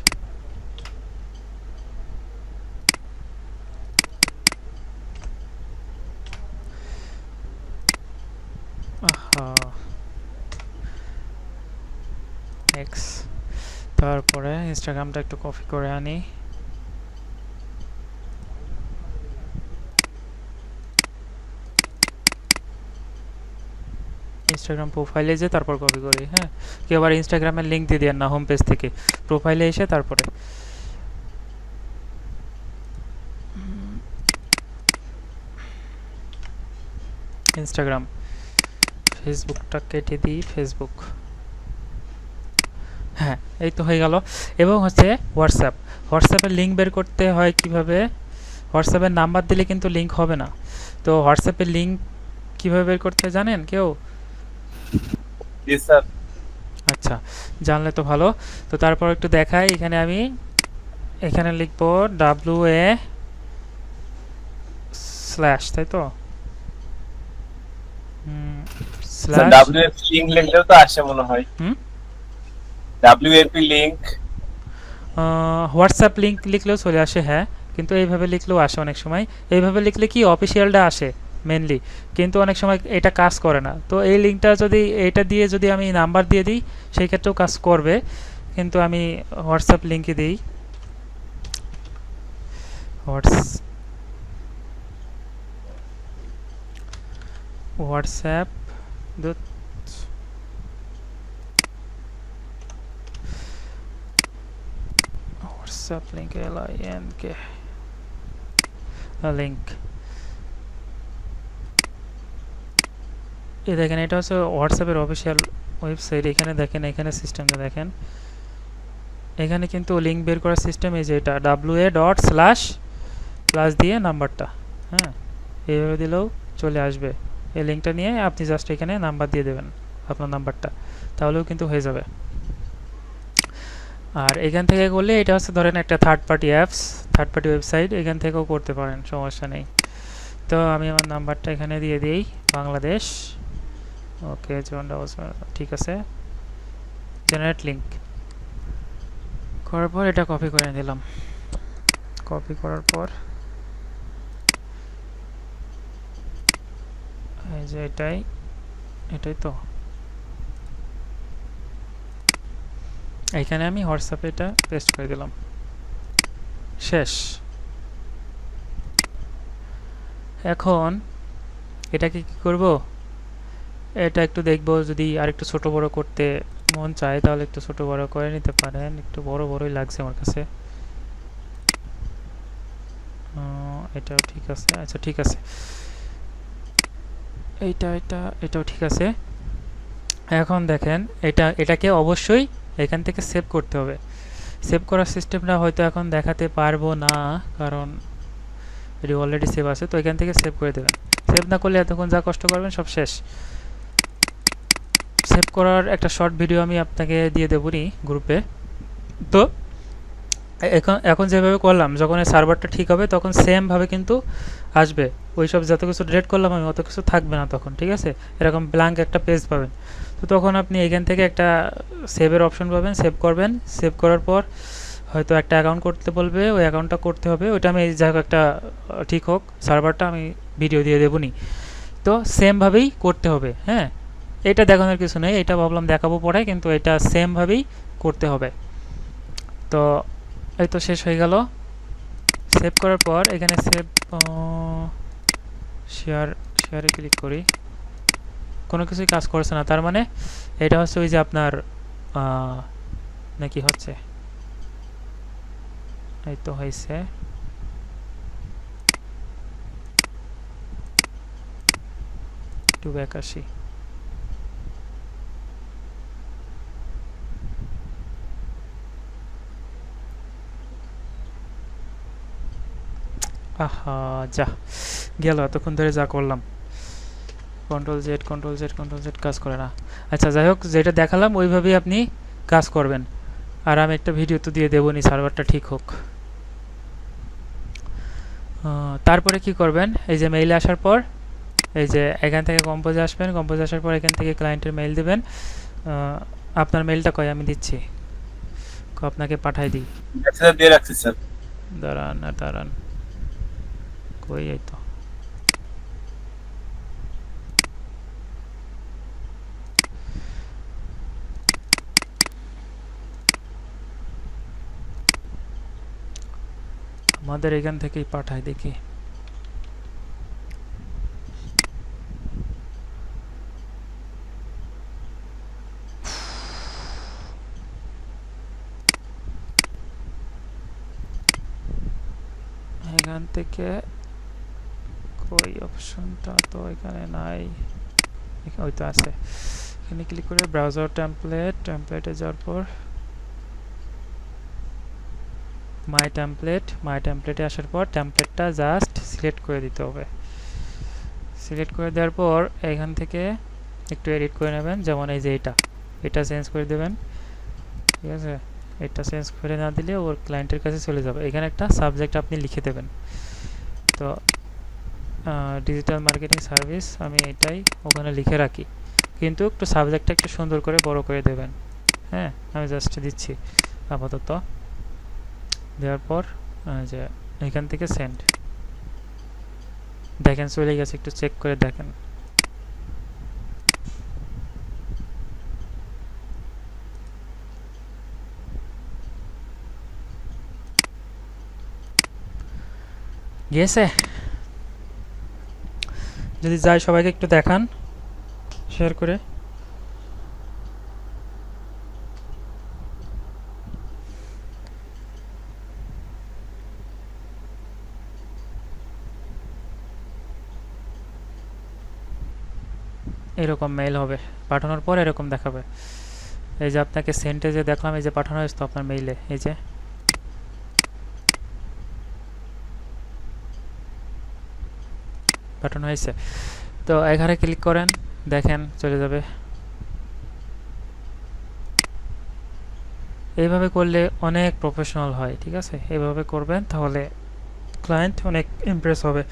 এক্স। তারপরে ইনস্টাগ্রামটা একটু কপি করে আনি। ইনস্টাগ্রাম প্রোফাইলে যে তারপর কপি করি। হ্যাঁ, কেউ আবার ইনস্টাগ্রামের লিঙ্ক দিয়ে দেন না, হোম পেজ থেকে প্রোফাইলে এসে তারপরে ইনস্টাগ্রাম। ফেসবুকটা কেটে দিই, ফেসবুক। হ্যাঁ, এই তো হয়ে গেল। এবং হচ্ছে হোয়াটসঅ্যাপের লিঙ্ক বের করতে হয় কিভাবে? হোয়াটসঅ্যাপের নাম্বার দিলে কিন্তু লিঙ্ক হবে না। তো হোয়াটসঅ্যাপের লিঙ্ক কিভাবে বের করতে জানেন কেউ? জি স্যার। আচ্ছা, জানলে তো ভালো। তো তারপর একটু দেখাই, এখানে আমি এখানে লিখব WA স্ল্যাশ, তাই তো স্ল্যাশ WFP লিংক লিখলেও তো আসে মনে হয়। WFP লিংক, হোয়াটসঅ্যাপ লিঙ্ক লিখলেও চলে আসে। হ্যাঁ, কিন্তু এইভাবে লিখলেও আসে অনেক সময়। এইভাবে লিখলে কি অফিসিয়ালটা আসে মেনলি, কিন্তু অনেক সময় এটা কাজ করে না। তো এই লিঙ্কটা যদি এটা দিয়ে যদি আমি নাম্বার দিয়ে দিই, সেই ক্ষেত্রেও কাজ করবে, কিন্তু আমি হোয়াটসঅ্যাপ লিঙ্কে দিই। WhatsApp WhatsApp link, LINK link. এই দেখেন, এটা হচ্ছে হোয়াটসঅ্যাপের অফিসিয়াল ওয়েবসাইট। এখানে দেখেন, এখানে সিস্টেমটা দেখেন, এখানে কিন্তু লিঙ্ক বের করার সিস্টেম এই যে এটা wa./ দিয়ে নাম্বারটা, হ্যাঁ, এইভাবে দিলেও চলে আসবে। এই লিঙ্কটা নিয়ে আপনি জাস্ট এখানে নাম্বার দিয়ে দেবেন, আপনার নাম্বারটা, তাহলেও কিন্তু হয়ে যাবে। আর এখান থেকে করলে এটা হচ্ছে ধরেন একটা third party apps, third party website, এখান থেকেও করতে পারেন, সমস্যা নেই। তো আমি আমার নাম্বারটা এখানে দিয়ে দিই, বাংলাদেশ, ওকে, ঠিক আছে, জেনারেট লিঙ্ক করার পর এটা কপি করে নিলাম। কপি করার পর এই যে এটাই তো, এইখানে আমি হোয়াটসঅ্যাপে এটা পেস্ট করে দিলাম, শেষ। এখন এটাকে কি করব, এটা একটু দেখব, যদি আর একটু ছোট বড় করতে মন চায় তাহলে একটু ছোট বড় করে নিতে পারেন। একটু বড় বড়ই লাগছে আমার কাছে, এটাও ঠিক আছে, আচ্ছা ঠিক আছে, এটাও ঠিক আছে। এখন দেখেন এটাকে অবশ্যই এখান থেকে সেভ করতে হবে। সেভ করার সিস্টেমটা হয়তো এখন দেখাতে পারবো না, কারণ এটি অলরেডি সেভ আছে। তো এখান থেকে সেভ করে দেবেন, সেভ না করলে এতক্ষণ যা কষ্ট করবেন সব শেষ। সেভ করার একটা শর্ট ভিডিও আমি আপনাকে দিয়ে দেবো নি গ্রুপে। তো এখন যেভাবে করলাম, যখন এই সার্ভারটা ঠিক হবে তখন সেমভাবে কিন্তু আসবে, ওই সব যত কিছু ডিলিট করলাম আমি অত কিছু থাকবে না তখন, ঠিক আছে? এরকম ব্ল্যাঙ্ক একটা পেজ পাবেন। তো তখন আপনি এখান থেকে একটা সেভের অপশন পাবেন, সেভ করবেন। সেভ করার পর হয়তো একটা অ্যাকাউন্ট করতে বলবে, ওই অ্যাকাউন্টটা করতে হবে, ওইটা আমি যাই হোক একটা ঠিক হোক সার্ভারটা আমি ভিডিও দিয়ে দেবো নি। তো সেমভাবেই করতে হবে, হ্যাঁ, এটা দেখানোর কিছু নেই, এটা ভাবলাম দেখাবো পরে, কিন্তু এটা সেমভাবেই করতে হবে। তো এই তো শেষ হয়ে গেল। সেভ করার পর এখানে শেয়ারে ক্লিক করি, কোনো কিছুই কাজ করছে না, তার মানে এটা হচ্ছে ওই যে আপনার নাকি হচ্ছে, এই তো হয়েছে। একটু ব্যাক আসি, আহা যা গেল, এতক্ষণ ধরে যা করলাম, কন্ট্রোল জেড কাজ করে না। আচ্ছা যাই হোক, যেটা দেখালাম ওইভাবেই আপনি কাজ করবেন। আর আমি একটা ভিডিও তো দিয়ে দেবো নি, সার্ভারটা ঠিক হোক। তারপরে কি করবেন, এই যে মেইলে আসার পর এই যে এখান থেকে কম্পোজে আসবেন, কম্পোজে আসার পর এখান থেকে ক্লায়েন্টের মেইল দেবেন। আপনার মেইলটা কই আমি দিচ্ছি, আপনাকে পাঠাই দিই, মেসেজ দিয়ে রাখছি স্যার। দাঁড়ান কই, এই তো আমাদের এখান থেকেই পাঠাই, দেখি। এখান থেকে কই অপশনটা তো এখানে নাই, ওই তো আছে। এখানে ক্লিক করে ব্রাউজার টেমপ্লেটে যাওয়ার পর মাই টেমপ্লেটে আসার পর টেমপ্লেটটা জাস্ট সিলেক্ট করে দিতে হবে। সিলেক্ট করে দেওয়ার পর এখান থেকে একটু এডিট করে নেবেন, যেমন এই যে এটা চেঞ্জ করে দেবেন, ঠিক আছে? এটা চেঞ্জ করে না দিলে ওর ক্লায়েন্টের কাছে চলে যাবে। এখানে একটা সাবজেক্ট আপনি লিখে দেবেন। তো ডিজিটাল মার্কেটিং সার্ভিস আমি এটাই ওখানে লিখে রাখি, কিন্তু একটু সাবজেক্টটা একটু সুন্দর করে বড় করে দেবেন, হ্যাঁ, আমি জাস্ট দিচ্ছি আপাতত। দেওয়ার পর যে এখান থেকে সেন্ড, দেখেন চলে গেছে, একটু চেক করে দেখেন। গিয়েছে, যদি যাই সবাইকে একটু দেখান শেয়ার করে। এরকম মেইল হবে, পাঠানোর পর এরকম দেখাবে। এই যে আপনাকে সেন্টে যে দেখলাম, এই যে পাঠানো হয়েছে তো আপনার মেইলে, এই যে পাঠানো হয়েছে। তো এখানে ক্লিক করেন, দেখেন চলে যাবে। এইভাবে করলে অনেক প্রফেশনাল হয়, ঠিক আছে? এইভাবে করবেন, তাহলে ক্লায়েন্ট অনেক ইমপ্রেস হবে।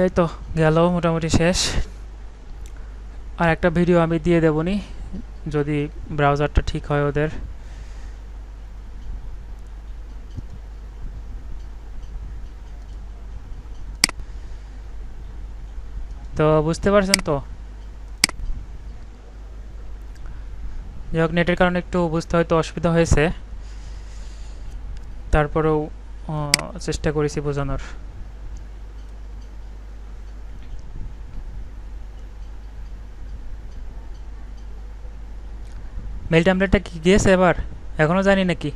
এই তো গেল মোটামুটি শেষ। আর একটা ভিডিও আমি দিয়ে দেবনি যদি ব্রাউজারটা ঠিক হয় ওদের। তো বুঝতে পারছেন তো? যাই হোক, নেটের কারণে একটু বুঝতে হয়তো অসুবিধা হয়েছে, তারপরেও চেষ্টা করেছি বোঝানোর। মেল টেমপ্লেটটা কি গিয়েছে এবার? এখনও জানি নাকি?